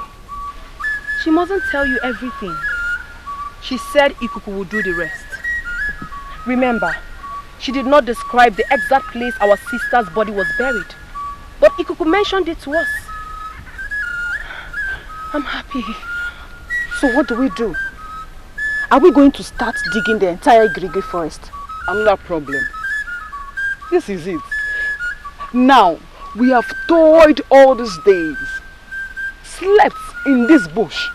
L: She mustn't tell you everything. She said Ikuku would do the rest. Remember, she did not describe the exact place our sister's body was buried. But Ikuku mentioned it to us. I'm happy.
M: So what do? Are we going to start digging the entire Igirigi forest? Another problem. This is it. Now, we have toiled all these days, slept in this bush,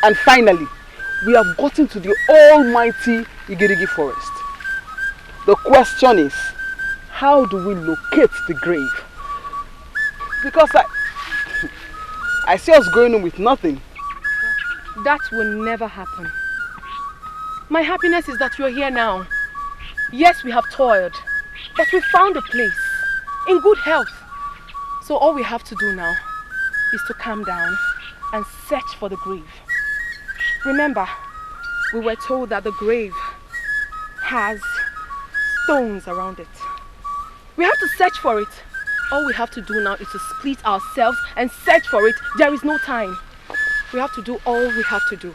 M: and finally, we have gotten to the almighty Igirigi forest. The question is, how do we locate the grave? Because I see us going on with nothing.
L: That will never happen. My happiness is that you're here now. Yes, we have toiled, but we found a place in good health. So all we have to do now is to calm down and search for the grave. Remember, we were told that the grave has stones around it. We have to search for it. All we have to do now is to split ourselves and search for it. There is no time. We have to do all we have to do.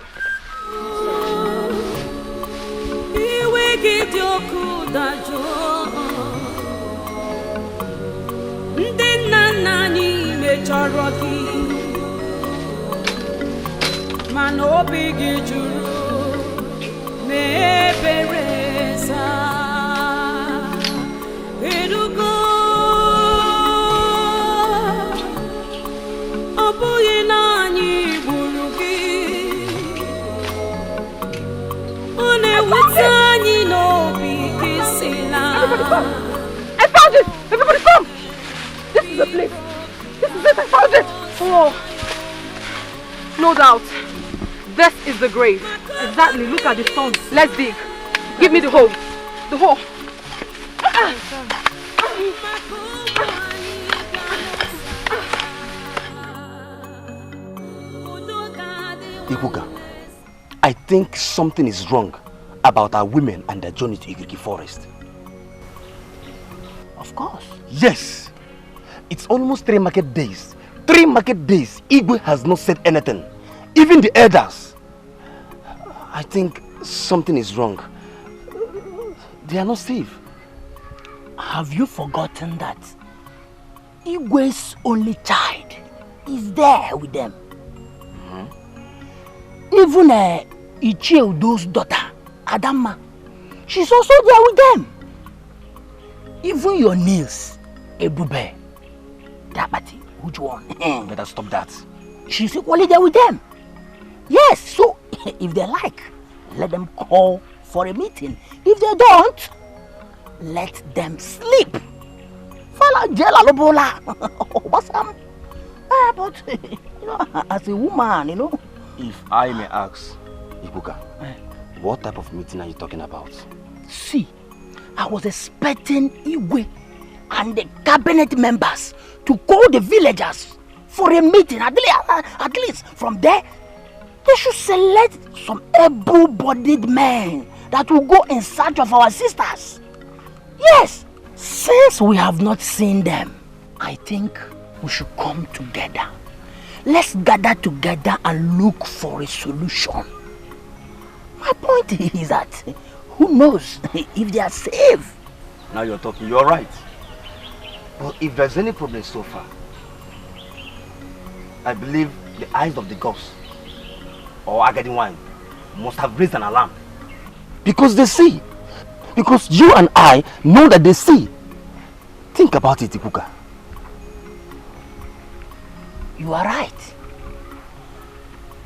M: Everybody come! I found it! Everybody come! This is the place! This is it! I found it!
L: Oh, no doubt. This is the grave. Exactly. Look at the stones. Let's dig. Give me the hole. The hole.
K: Ikuka, I think something is wrong about our women and their journey to Igirigi forest.
P: Of course.
K: Yes. It's almost 3 market days. 3 market days. Igwe has not said anything. Even the elders. I think something is wrong. They are not safe.
P: Have you forgotten that Igwe's only child is there with them? Even Ichie Udo's daughter, Adama, she's also there with them. Even your niece, Ebube, Dabati, which one?
K: Better stop that.
P: She's equally there with them. Yes, so if they like, let them call for a meeting. If they don't, let them sleep. Fala jela lobola. What's up? But you know, as a woman, you know.
K: If I may ask, Ibuka, what type of meeting are you talking about?
P: See, I was expecting Igwe and the cabinet members to call the villagers for a meeting. At least from there, they should select some able-bodied men that will go in search of our sisters. Yes, since we have not seen them, I think we should come together. Let's gather together and look for a solution. My point is that, who knows if they are safe?
K: Now you're talking, you're right. But if there's any problem so far, I believe the eyes of the gods or Agadi wine must have raised an alarm. Because they see. Because you and I know that they see. Think about it, Ikuka.
P: You are right.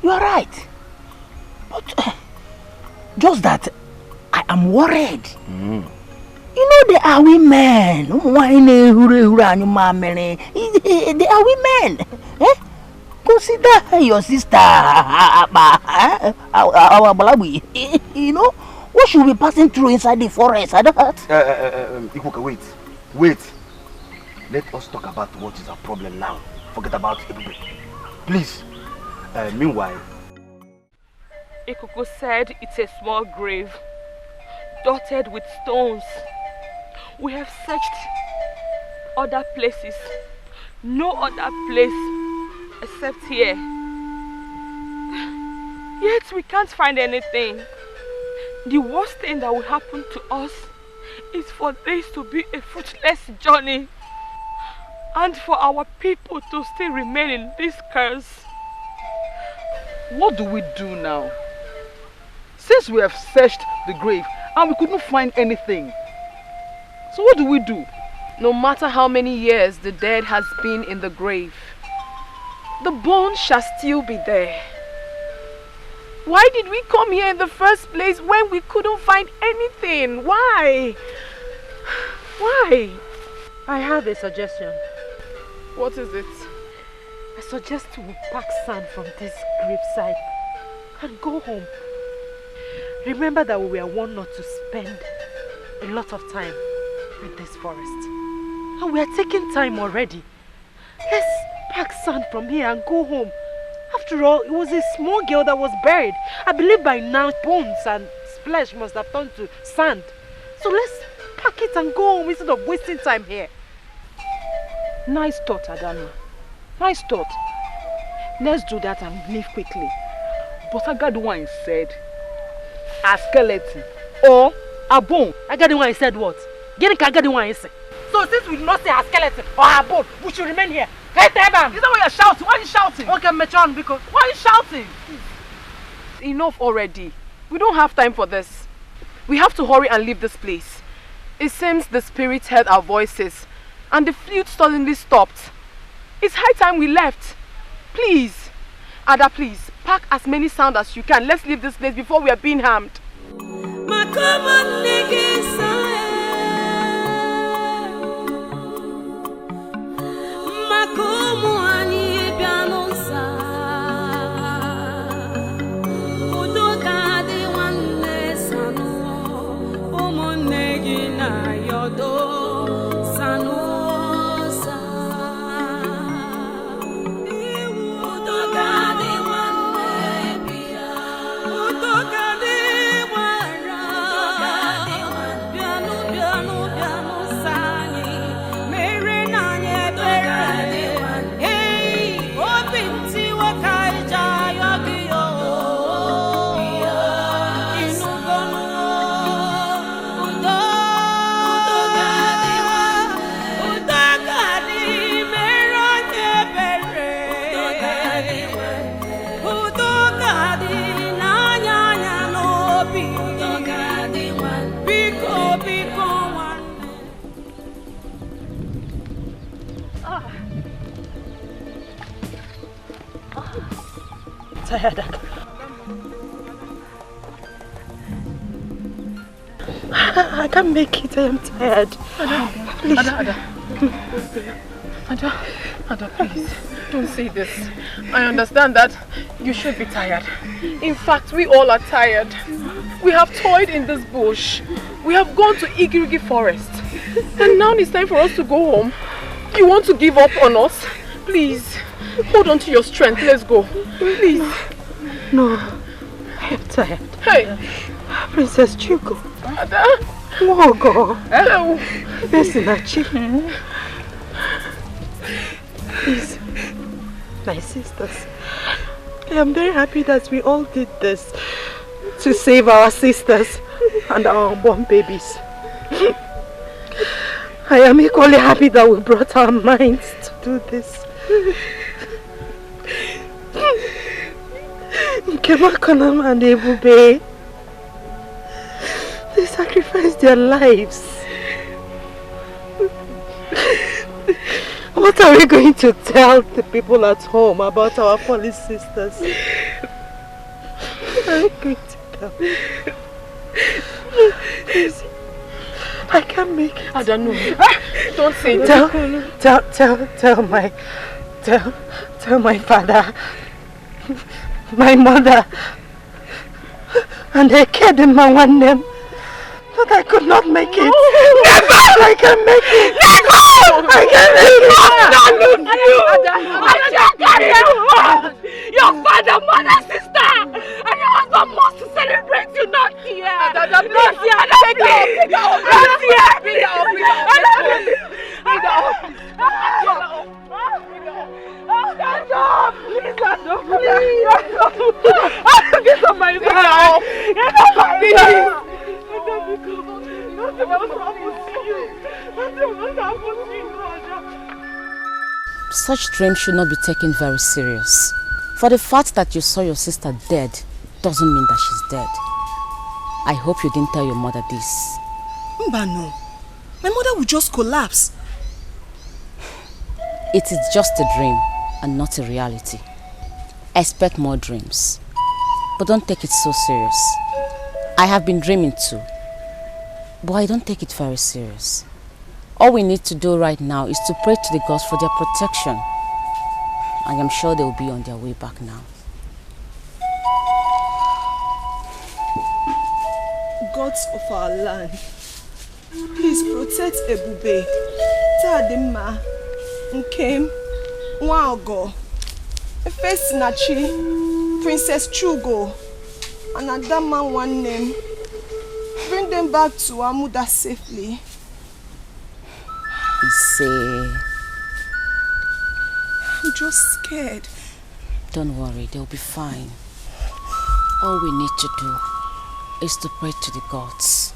P: You are right. But just that I am worried. You know, they are women. They are women. Consider your sister. You know, what should we be passing through inside the forest?
K: Ikuka, wait. Let us talk about what is our problem now. Forget about everybody. Please. Meanwhile,
C: Ikuku said it's a small grave, dotted with stones. We have searched other places. No other place except here. Yet we can't find anything. The worst thing that will happen to us is for this to be a fruitless journey, and for our people to still remain in this curse.
M: What do we do now? Since we have searched the grave and we couldn't find anything. So what do we do?
L: No matter how many years the dead has been in the grave, the bones shall still be there. Why did we come here in the first place when we couldn't find anything? Why? Why?
N: I have a suggestion.
L: What is it?
N: I suggest we pack sand from this graveside and go home. Remember that we were warned not to spend a lot of time in this forest. And we are taking time already. Let's pack sand from here and go home. After all, it was a small girl that was buried. I believe by now bones and flesh must have turned to sand. So let's pack it and go home instead of wasting time here.
M: Nice thought, Adanma. Nice thought. Let's do that and leave quickly. But Agaduwan said a skeleton or a bone.
N: Agaduwan said what? Get Agaduwan say. So since we do not say a skeleton or a bone, we should remain here. Hey, Teban!
M: Is that why you're shouting? Why are you shouting?
N: Okay, Metron, because
M: why are you shouting?
L: Enough already. We don't have time for this. We have to hurry and leave this place. It seems the spirits heard our voices and the flute suddenly stopped. It's high time we left. Please, Ada, please, pack as many sound as you can. Let's leave this place before we are being harmed.
N: Tired. I can't make it. I am tired. Please.
L: Ada, please, don't say this. I understand that you should be tired. In fact, we all are tired. We have toiled in this bush. We have gone to Igirigi forest. And now it's time for us to go home. You want to give up on us? Please, hold on to your strength. Let's go. Please.
N: No, I am tired.
L: Hey.
N: Princess Chuko.
L: Ada.
N: Oh, God.
L: Hello.
N: Listen, Achi. Please, my sisters, I am very happy that we all did this to save our sisters and our unborn babies. I am equally happy that we brought our minds to do this. Nkemakonam and Ebube, they sacrificed their lives. What are we going to tell the people at home about our fallen sisters? What are we going to tell? Please, I can't make it.
L: I don't know. Don't say
N: that. Tell my father, my mother, and I cared in my one name. But I could not make it. Never! I can make it. Never! I can make it.
O: Your father, mother, sister, and your husband must celebrate you, not here. Not here. Not
A: Such dreams should not be taken very serious.
E: For the fact that you saw your sister dead doesn't mean that she's dead. I hope you didn't tell your mother this.
A: Mbano, my mother will just collapse.
E: It is just a dream and not a reality. Expect more dreams. But don't take it so serious. I have been dreaming too. But I don't take it very serious. All we need to do right now is to pray to the gods for their protection. I am sure they will be on their way back now.
A: Gods of our land, please protect Ebube, Tadima, Nkem, Nwaogo, Efesinachi, Princess Chugo, and Adama one name. Bring them back to Amuda safely. I'm just scared.
E: Don't worry, they'll be fine. All we need to do is to pray to the gods.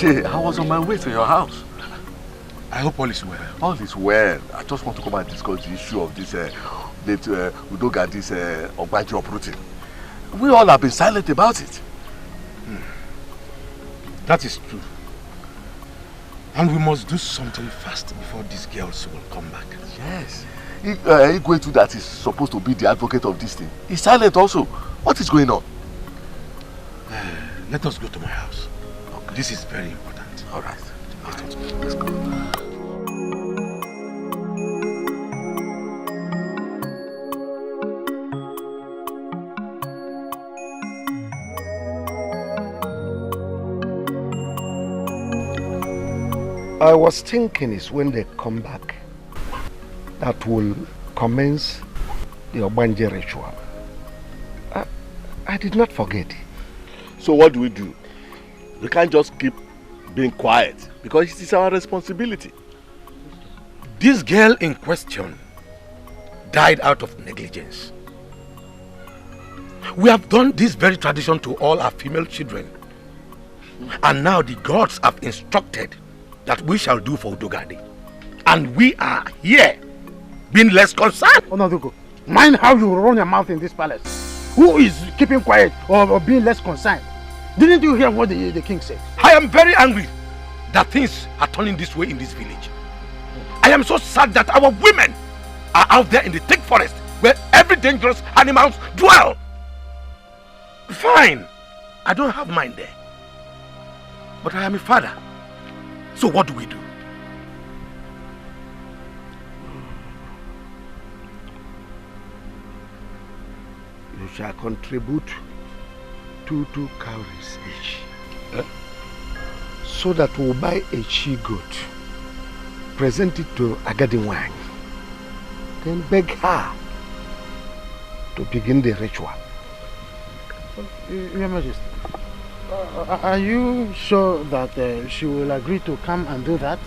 F: I was on my way to your house.
K: I hope all is well.
F: All is well. I just want to come and discuss the issue of this Udoga, this Ogbaji uprooting. We all have been silent about it.
K: That is true. And we must do something fast before these girls will come back.
F: Yes. Igwe too, that is supposed to be the advocate of this thing, is silent also. What is going on?
K: Let us go to my house. Okay. This is very important.
F: All right. Let's go.
T: I was thinking is when they come back that will commence the Obanje ritual. I did not forget.
F: So what do? We can't just keep being quiet because it is our responsibility.
K: This girl in question died out of negligence. We have done this very tradition to all our female children. And now the gods have instructed that we shall do for Udogade. And we are here being less concerned.
U: Onadugo, mind how you run your mouth in this palace. Who is keeping quiet or being less concerned? Didn't you hear what the king said?
K: I am very angry that things are turning this way in this village. I am so sad that our women are out there in the thick forest where every dangerous animals dwell. Fine, I don't have mine there. But I am a father. So what do we do?
T: You shall contribute 2 cowries each. So that we'll buy a she-goat, present it to Agadiwang, then beg her to begin the ritual.
U: Your Majesty, are you sure that she will agree to come and do that?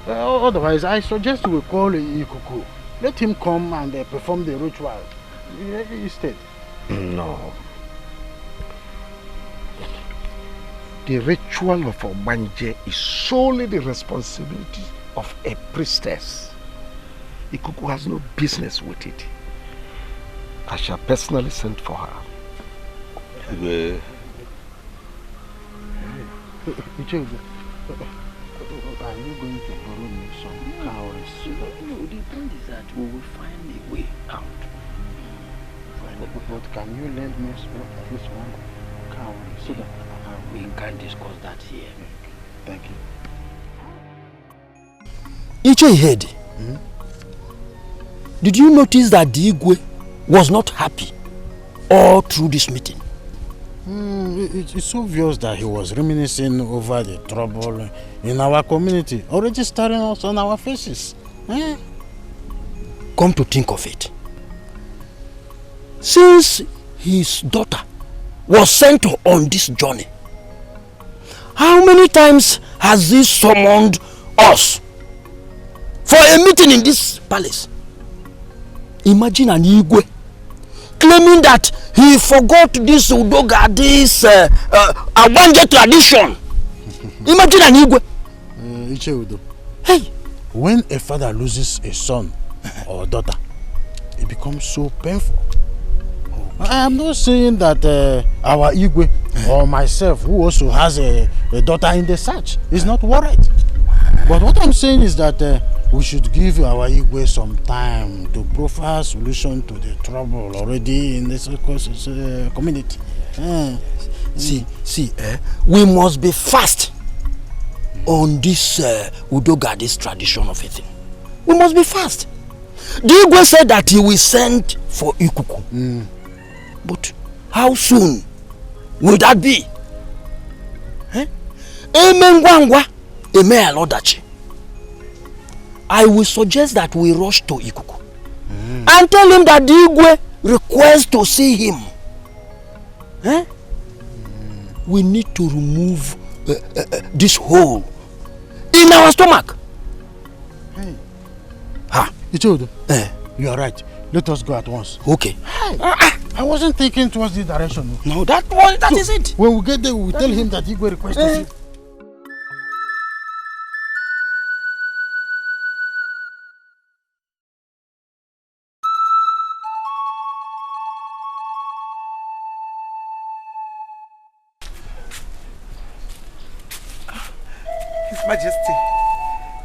U: Otherwise, I suggest we call Ikuku. Let him come and perform the ritual instead.
T: No. The ritual of Obanje is solely the responsibility of a priestess. Ikuku has no business with it. I shall personally send for her.
U: Are you going to borrow me some cowries?
T: No, the point is that we will find a way out.
U: But can you lend me at least one cowrie so that
T: we can discuss that here?
U: Thank you.
G: Iche Ihedi, did you notice that the Igwe was not happy all through this meeting?
U: It's obvious that he was reminiscing over the trouble in our community, already staring us on our faces.
G: Come to think of it, since his daughter was sent on this journey, how many times has he summoned us for a meeting in this palace? Imagine an Igwe claiming that he forgot this Udoga, this Abanje tradition. Imagine an Igwe.
U: Hey, when a father loses a son or daughter, it becomes so painful. I am not saying that our Igwe or myself, who also has a daughter in the search, is not worried. But what I'm saying is that we should give our Igwe some time to provide solution to the trouble already in this community.
G: We must be fast on this Udoga, this tradition of a thing. We must be fast. The Igwe said that he will send for Ikuku. But how soon will that be? I will suggest that we rush to Ikuku and tell him that the Igwe requests to see him. We need to remove this hole in our stomach.
U: Ichodo, you are right. Let us go at once.
G: Okay.
U: I wasn't thinking towards this direction.
G: No, that is it.
U: When we get there, we will tell him that Igwe requests to see.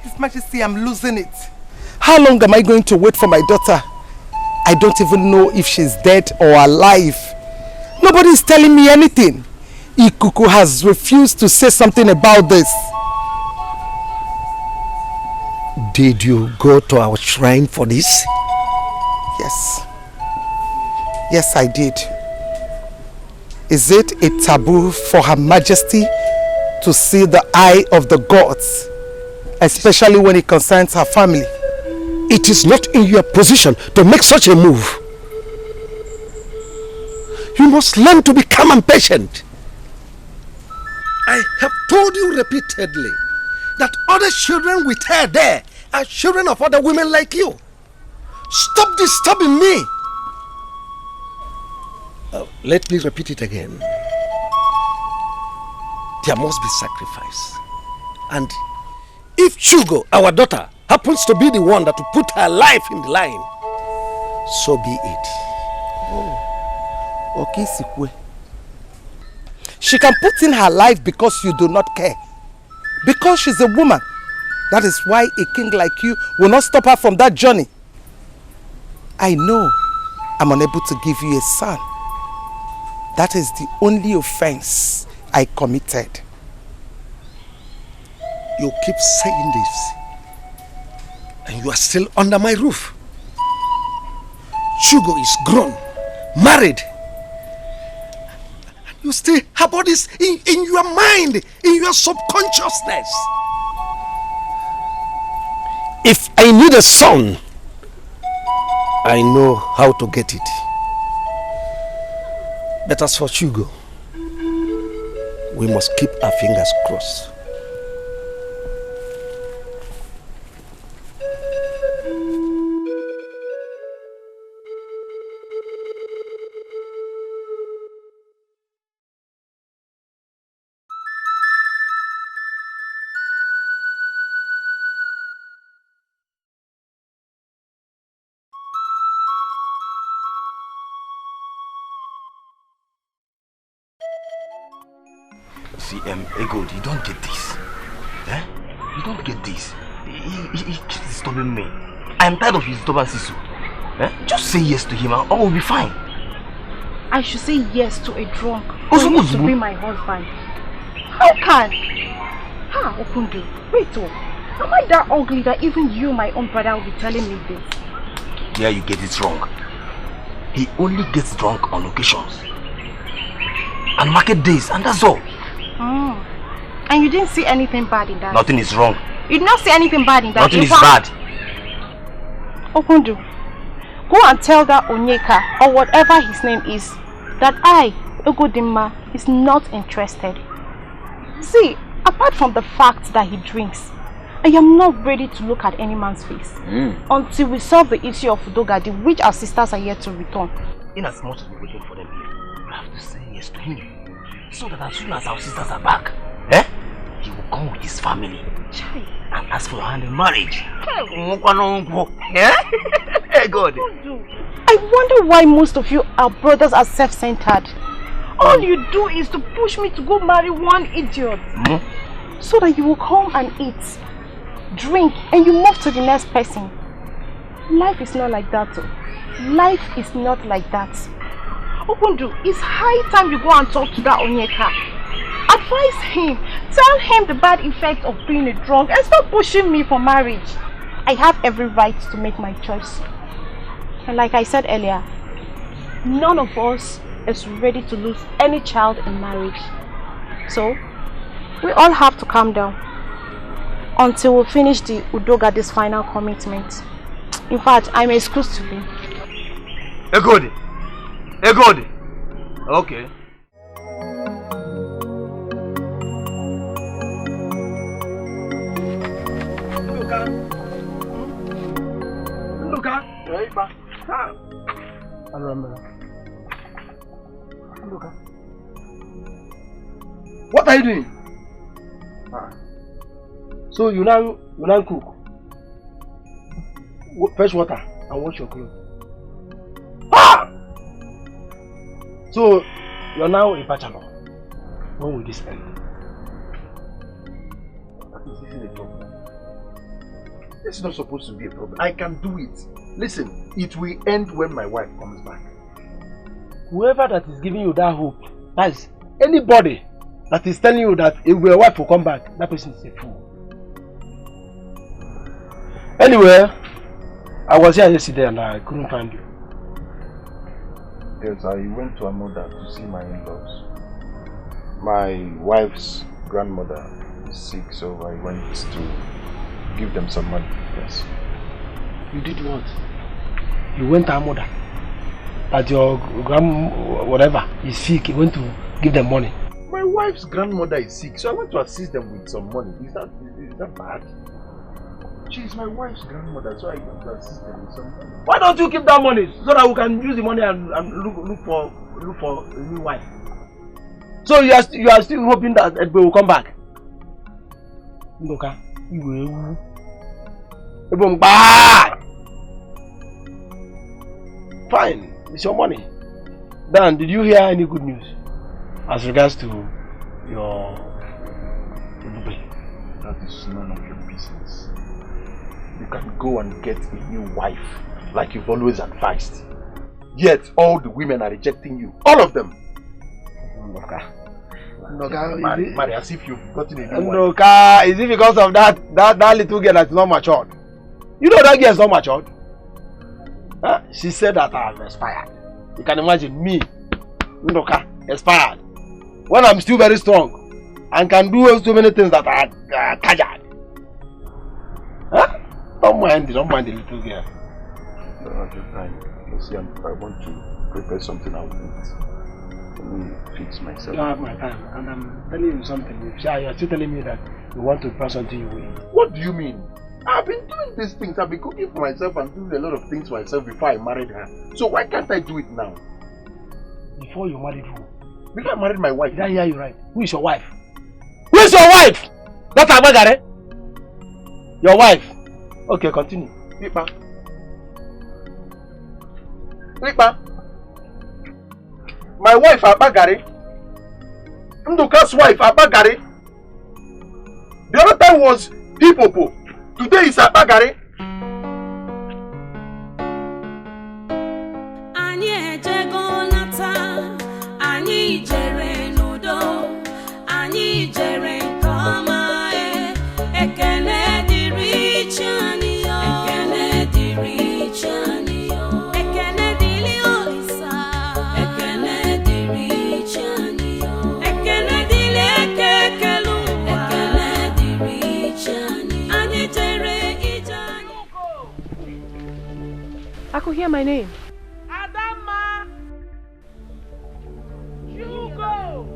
D: His Majesty, I'm losing it. How long am I going to wait for my daughter? I don't even know if she's dead or alive. Nobody is telling me anything. Ikuku has refused to say something about this.
G: Did you go to our shrine for this?
D: Yes. Yes, I did. Is it a taboo for Her Majesty to see the eye of the gods, especially when it concerns her family?
G: It is not in your position to make such a move. You must learn to be calm and patient. I have told you repeatedly that other children with her there are children of other women like you. Stop disturbing me. Let me repeat it again. There must be sacrifice. And if Chugo, our daughter, happens to be the one that will put her life in the line, so be it.
D: Okay, Sikwe. She can put in her life because you do not care. Because she's a woman. That is why a king like you will not stop her from that journey. I know I'm unable to give you a son. That is the only offense I committed.
G: You keep saying this, and you are still under my roof. Chugo is grown, married. You still have all this in your mind, in your subconsciousness. If I need a son, I know how to get it. But as for Chugo, we must keep our fingers crossed.
B: See, Ego, you don't get this. You don't get this. He keeps disturbing me. I'm tired of his disturbances. Just say yes to him and all will be fine.
J: I should say yes to a drunk who wants to be my husband. How can? Okundu, wait am I that ugly that even you, my own brother, will be telling me this?
B: Yeah, you get it wrong. He only gets drunk on occasions. And market days, and that's all.
J: And you didn't see anything bad in that?
B: Nothing is wrong.
J: You did not see anything bad in that?
B: Nothing is bad.
I: Okundu, go and tell that Onyeka, or whatever his name is, that I, Ugodimma, is not interested. See, apart from the fact that he drinks, I am not ready to look at any man's face until we solve the issue of Udogadi, which our sisters are yet to return.
B: In as much as we're waiting for them here, we have to say yes to him, so that as soon as our sisters are back, he will come with his family and ask for your hand in marriage. Hey God.
I: I wonder why most of you, our brothers, are self-centered. All you do is to push me to go marry one idiot, so that you will come and eat, drink, and you move to the next person. Life is not like that. Life is not like that. Okundu, it's high time you go and talk to that Onyeka. Advise him. Tell him the bad effects of being a drunk and stop pushing me for marriage. I have every right to make my choice. And like I said earlier, none of us is ready to lose any child in marriage. So, we all have to calm down until we finish the Udogadi's final commitment. In fact, I'm excused to be.
B: Egodi! Egodi! Okay.
K: Look, right back. I remember. Look. What are you doing? So you now cook, fetch water, and wash your clothes. So you're now a bachelor. When will this end?
F: This isn't a problem. This is not supposed to be a problem. I can do it. Listen, it will end when my wife comes back.
K: Whoever that is giving you that hope, that is anybody that is telling you that if your wife will come back, that person is a fool. Anyway, I was here yesterday and I couldn't find you.
F: Yes, I went to Amoda to see my in-laws. My wife's grandmother is sick, so I went to give them some money. Yes.
K: You did what? You went to Amoda? That your whatever is sick, you went to give them money?
F: My wife's grandmother is sick, so I went to assist them with some money. Is that bad? She is my wife's grandmother, so I went to assist them with some money.
K: Why don't you keep that money so that we can use the money and look for a new wife? So you are still hoping that Edbe will come back? Ndoka, you will. Fine, it's your money. Dan, did you hear any good news as regards to your Dubai?
F: That is none of your business. You can go and get a new wife like you've always advised. Yet all the women are rejecting you. All of them.
K: Ndoka,
F: marry as if you've gotten a new wife.
K: Ndoka, is it because of that little girl that's not matured? You know that girl is not matured. Huh? She said that I am expired. You can imagine me, Ndoka, expired. When I'm still very strong and can do so many things that are casual. Huh? Don't mind the little girl.
F: No, not your time. You see, I want to prepare something I'll eat. Let me fix myself.
K: You don't have my time, and I'm telling you something. You're still telling me that you want to prepare something you will eat.
F: What do you mean? I've been doing these things. I've been cooking for myself and doing a lot of things for myself before I married her. So why can't I do it now?
K: Before you married who?
F: Before I married my wife.
K: Did I hear you right? Who is your wife? Who is your wife? That's Abagare. Your wife. Okay, continue.
F: Ripa. Ripa. My wife Abagare. Nduka's wife Abagare. The other time was Hipopo. Today is Abagare.
Q: Anyị ejego nata, anyị jere n'udo, anyị jere nke ọma, ekele dịrị chi anyị yo, ekele dịrị chi anyị yo, ekele dịrị Olisa, ekele dịrị chi anyị yo, ekele dịrị ekekelu, ekele dịrị chi anyị, anyị jere ije anyị.
L: could hear my name.
O: Adama! Hugo!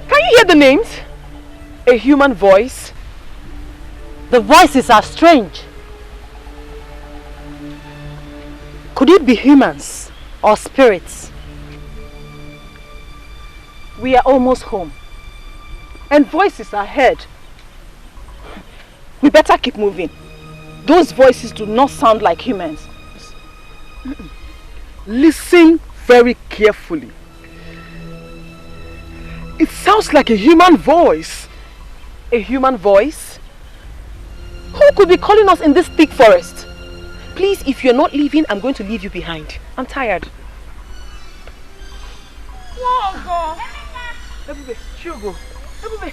L: Can you hear the names? A human voice.
P: The voices are strange. Could it be humans or spirits? We are almost home. And voices are heard.
L: We better keep moving. Those voices do not sound like humans. Listen very carefully. It sounds like a human voice. A human voice? Who could be calling us in this thick forest? Please, if you're not leaving, I'm going to leave you behind. I'm tired.
O: Wogo!
L: Ebube, Shugo. Ebube.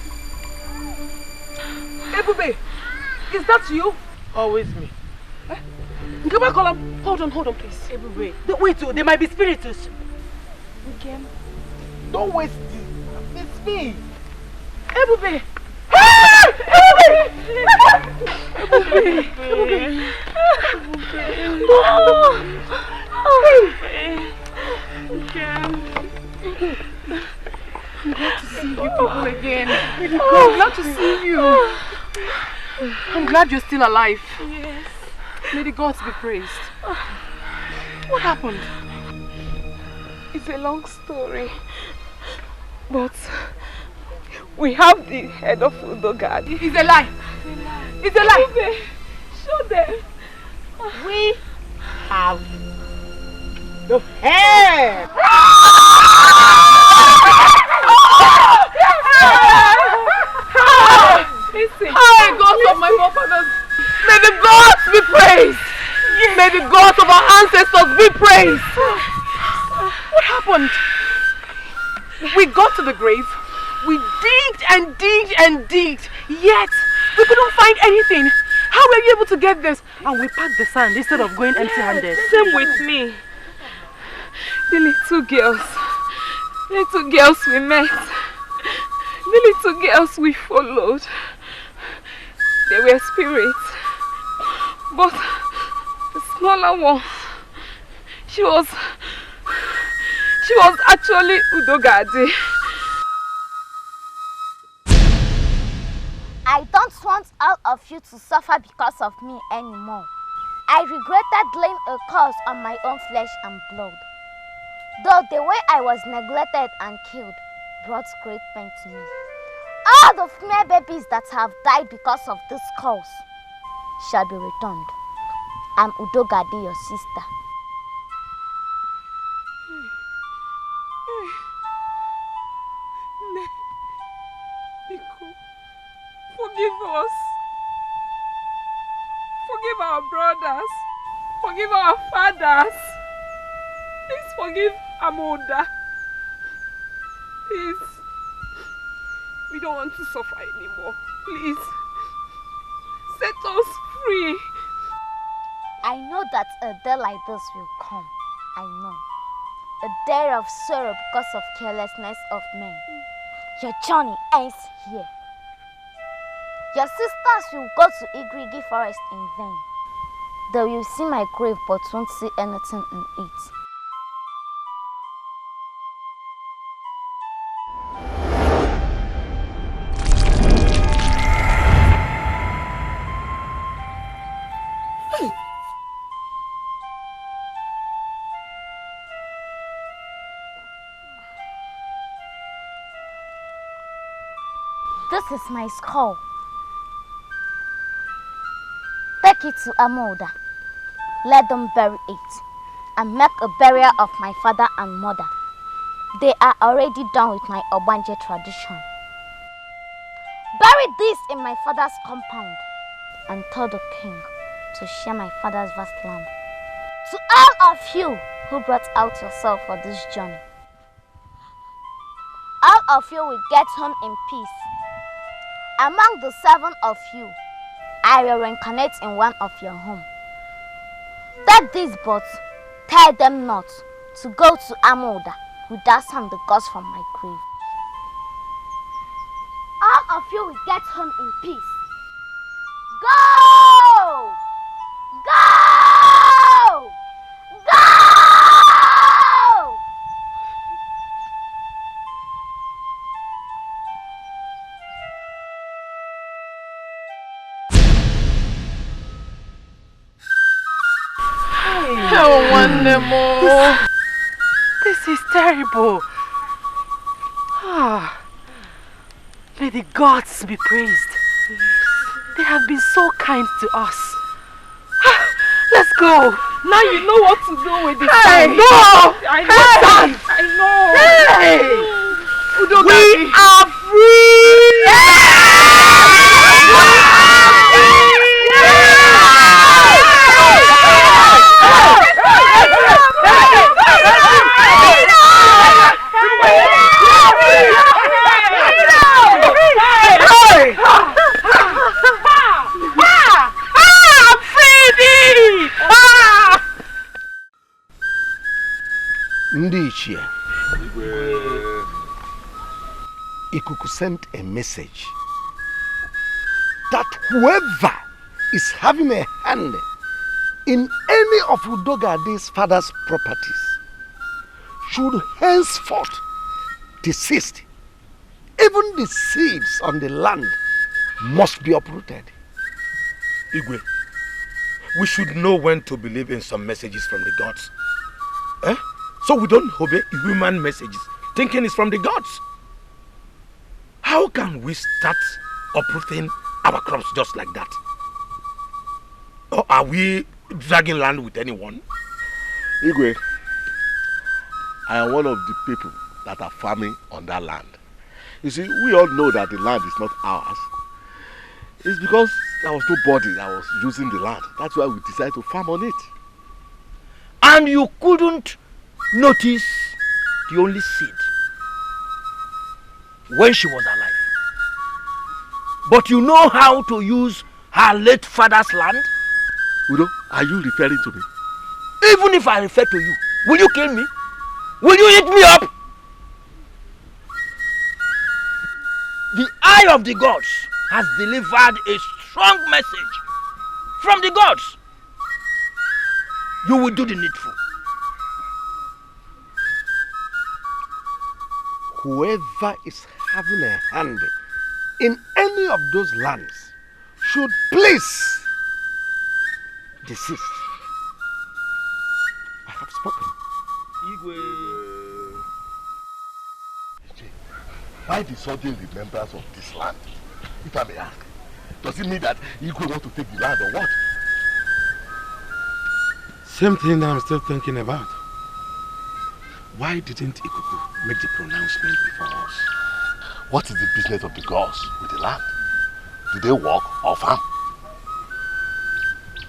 L: Ebube, is that you?
M: Always me.
L: Hold on, please.
P: Ebube. Wait, they might be spirits.
L: Okay.
M: Don't waste it. It's me.
L: Ebube.
O: I'm glad to see you.
L: I'm glad you're still alive.
O: Yes.
L: May the gods be praised. What happened?
C: It's a long story. But we have the head of Udogad.
L: It's a lie. It's a lie.
C: Show them.
M: We have the head.
C: Listen.
L: Hi, gods of my forefathers. May the gods be praised. Yes. May the gods of our ancestors be praised. What happened? We got to the grave. We digged and digged and digged. Yet, we couldn't find anything. How were you able to get this? And we packed the sand instead of going empty-handed.
C: Same with me. The little girls we met. The little girls we followed. They were spirits. But the smaller one, she was actually Udogade.
R: I don't want all of you to suffer because of me anymore. I regretted laying a curse on my own flesh and blood. Though the way I was neglected and killed brought great pain to me. All the female babies that have died because of this curse shall be returned. I'm Udogade, your sister.
C: Forgive us. Forgive our brothers. Forgive our fathers. Please forgive Amoda. Please. We don't want to suffer anymore. Please. Set us free.
R: I know that a day like this will come. I know. A day of sorrow because of carelessness of men. Your journey ends here. Your sisters will go to Igrigi forest in vain. They will see my grave but won't see anything in it. This is my skull. Take it to Amoda. Let them bury it and make a burial of my father and mother. They are already done with my Obanje tradition. Bury this in my father's compound and tell the king to share my father's vast land. To all of you who brought out yourself for this journey, all of you will get home in peace. Among the 7 of you, I will reincarnate in one of your homes. Take these boats, tell them not to go to Amoda without some the gods from my grave. All of you will get home in peace. Go!
L: Oh, one more. This is terrible. Ah, may the gods be praised. They have been so kind to us. Let's go.
C: Now you know what to do with this
L: Hey,
C: time.
L: no!
C: I know. I know.
L: Hey!
C: We are
T: Ndichie, Ikuku sent a message that whoever is having a hand in any of Udogade's father's properties should henceforth desist. Even the seeds on the land must be uprooted.
H: Igwe, we should know when to believe in some messages from the gods. Eh? So we don't obey human messages, thinking it's from the gods. How can we start uprooting our crops just like that? Or are we dragging land with anyone?
F: Igwe, I am one of the people that are farming on that land. You see, we all know that the land is not ours. It's because there was nobody that was using the land. That's why we decided to farm on it.
H: And you couldn't notice the only seed when she was alive. But you know how to use her late father's land?
F: Udo, are you referring to me?
H: Even if I refer to you, will you kill me? Will you eat me up? The eye of the gods has delivered a strong message from the gods. You will do the needful.
T: Whoever is having a hand in any of those lands should please desist. I have spoken.
F: Why the sudden remembrance of this land? If I may ask, does it mean that Igwe want to take the land or what?
K: Same thing that I'm still thinking about. Why didn't Ikuku make the pronouncement before us?
F: What is the business of the gods with the land? Do they work or farm?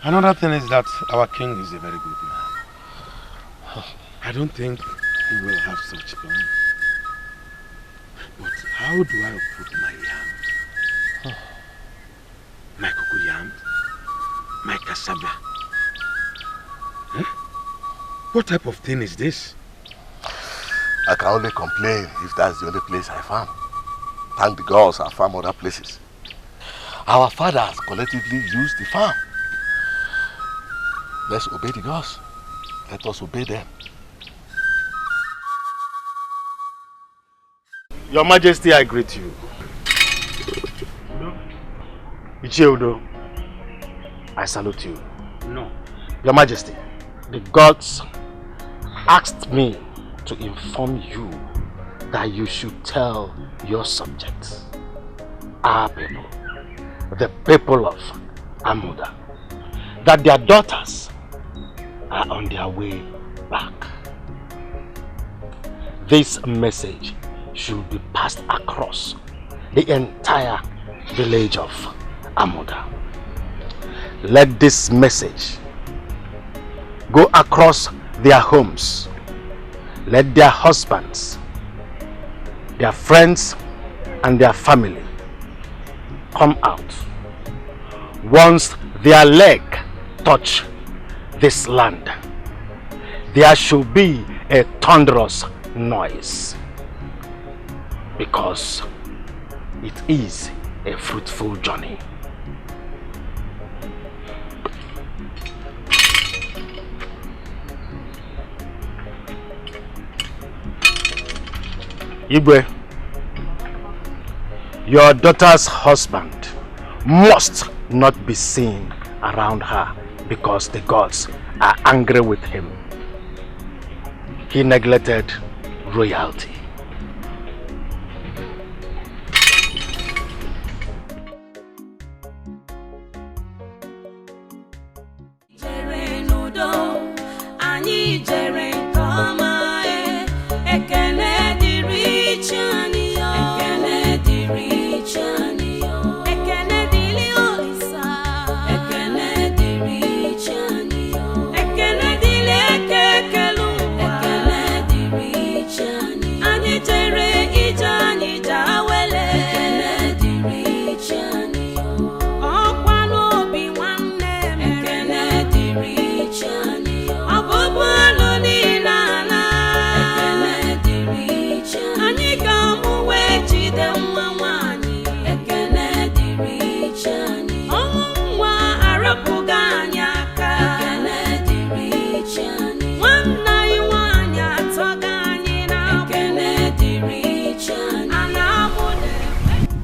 K: Another thing is that our king is a very good man. I don't think he will have such plan. But how do I uproot my yam? My cocoa yam? My cassava? What type of thing is this?
F: I can only complain if that's the only place I farm. Thank the gods I farm other places. Our fathers collectively used the farm. Let's obey the gods. Let us obey them.
H: Your Majesty, I greet you. Ichie Udo, I salute you.
K: No.
H: Your Majesty, the gods asked me to inform you that you should tell your subjects, our people, the people of Amuda, that their daughters are on their way back. This message should be passed across the entire village of Amuda. Let this message go across their homes. Let their husbands, their friends, and their family come out. Once their leg touch this land, there should be a thunderous noise, because it is a fruitful journey. Igwe, your daughter's husband must not be seen around her, because the gods are angry with him. He neglected royalty.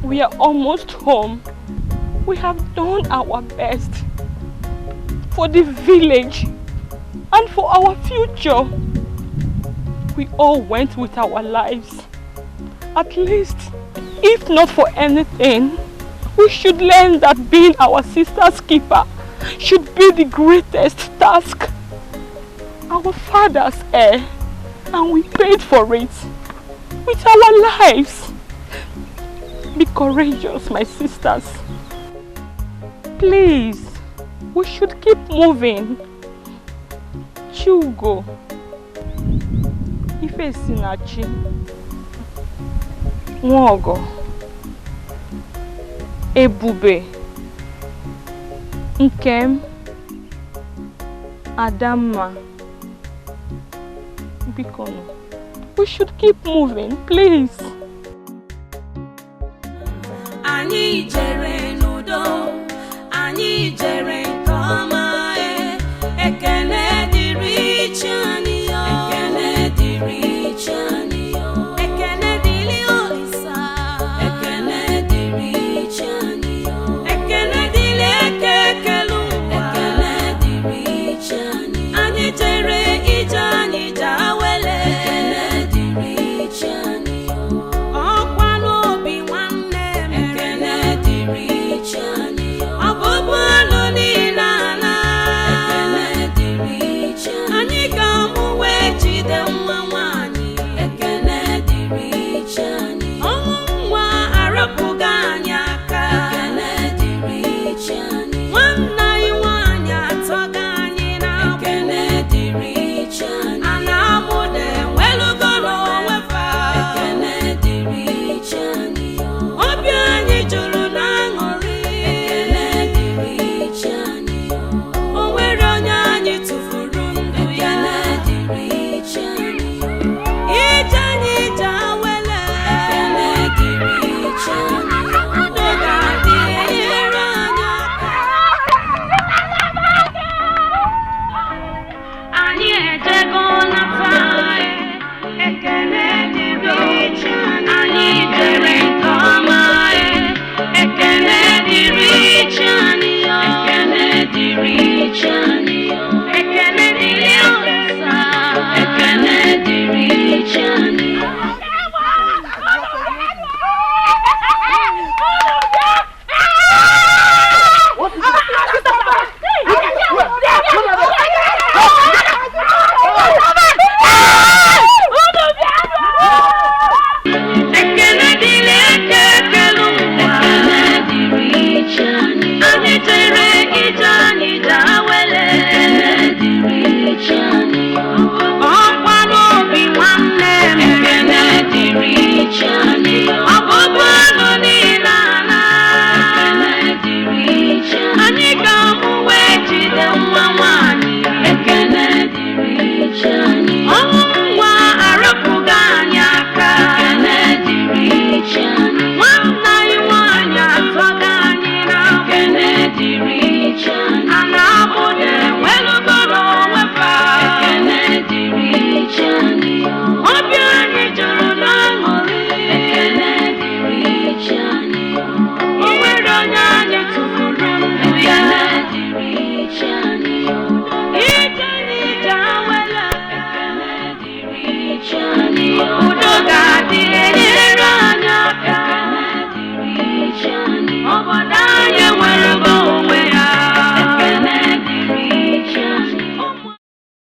C: We are almost home. We have done our best for the village and for our future. We all went with our lives. At least, if not for anything, we should learn that being our sister's keeper should be the greatest task. Our father's heir, and we paid for it with our lives. Be courageous, my sisters. Please, we should keep moving. Chugo, Ife Sinachi, Nwogo, Ebube, Nkem, Adama, Bikono. We should keep moving, please.
Q: Anyị jere n'udo, anyị jere nke ọma, ekele dịrị chi anyị yo, ekele dịrị chi anyị yo, ekele dịrị Olisa, ekele dịrị chi anyị yo, ekele dịrị ekele ụwa, ekele dịrị chi anyị, anyị jere ije anyị jawele, ekele dịrị chi anyị yo, ọkwa n'obi nwanne m. Chani, Abubu Luni Nana.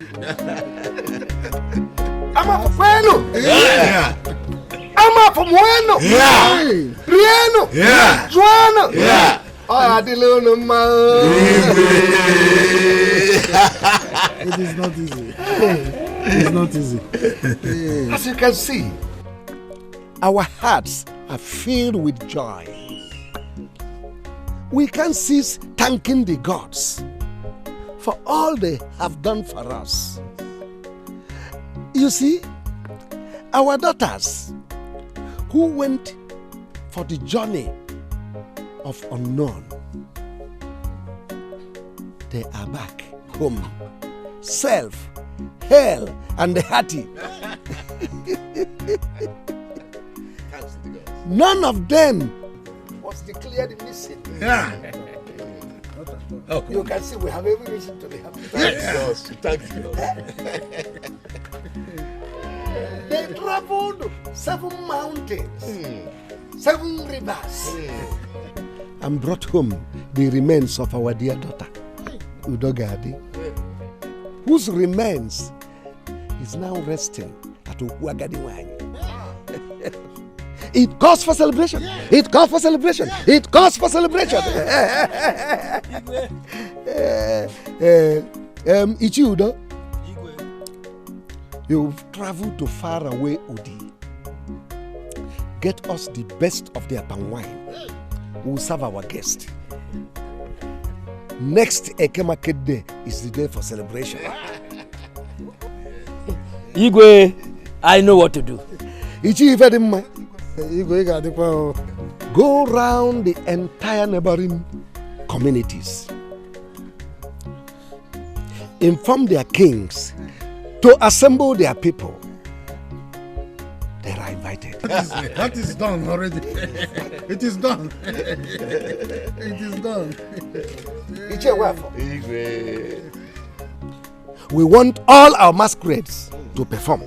T: Ama bueno. Yeah. Ama bueno. Yeah. Rieno. Yeah. Juana. Yeah. Oh, it
U: is not easy. It's not easy.
T: As you can see, our hearts are filled with joy. We can't cease thanking the gods for all they have done for us. You see, our daughters who went for the journey of unknown, they are back home, safe, hale, and hearty. None of them was declared missing. Yeah. Okay. You can see we have every reason to be happy. Thank you. They traveled 7 mountains, 7 rivers, and brought home the remains of our dear daughter, Udogadi, whose remains is now resting at Uwagadiwanyi. It calls for celebration. It calls for celebration. It calls for celebration. Ichiudo, you've traveled to far away Udi. Get us the best of their palm wine. We'll serve our guest. Next Eke Market Day is the day for celebration.
S: Igwe, I know what to do.
T: Go round the entire neighboring communities. Inform their kings to assemble their people. They are invited.
U: That is done already. It is done. It is done.
T: We want all our masquerades to perform.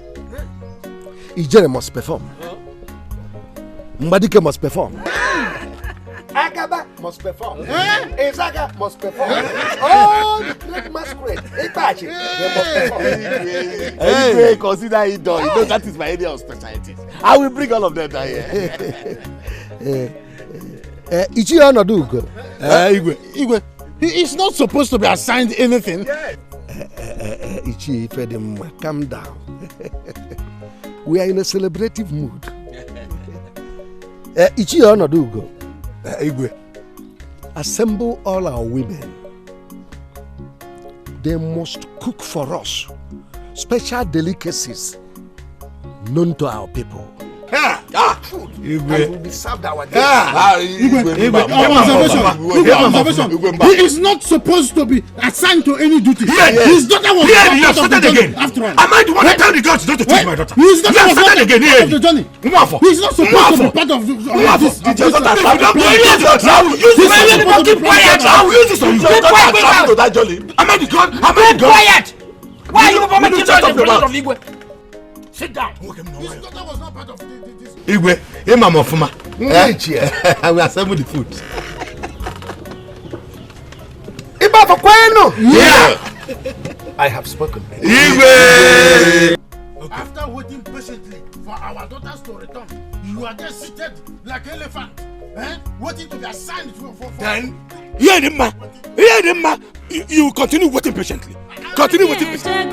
T: Ijere must perform. Mbadike must perform. Agaba must perform. Ezaga must perform. All the great masquerades, they must perform.
B: Anyway, consider it done. You know that is my area of specialty. I will bring all of them down here.
U: Ichi Onodugo. Igwe, he is not supposed to be assigned anything.
T: Ichi Ifedem, calm down. We are in a celebrative mood. Ichi Onodugo. Igwe, assemble all our women. They must cook for us special delicacies known to our people. Food. And will be served our guests.
U: He is not supposed to be assigned to any duty. His daughter was not part of the journey. After all,
V: am I the one that tell the gods not to take my daughter?
U: His daughter was not part of the journey. He is not supposed to be part of this.
V: I will use this. I will use this on your daughter to travel to that journey. Am I the god? Am I the god? Quiet! Why are you permitting the president of Igwe? Sit down.
U: His daughter was not part of this.
V: Igwe, Mama Fuma. I will assemble the food.
T: Yeah. I have spoken.
V: Igwe.
U: After waiting patiently for our daughters to return, you are just seated like an elephant, waiting to be assigned for.
V: Then, you continue waiting patiently. Continue waiting patiently.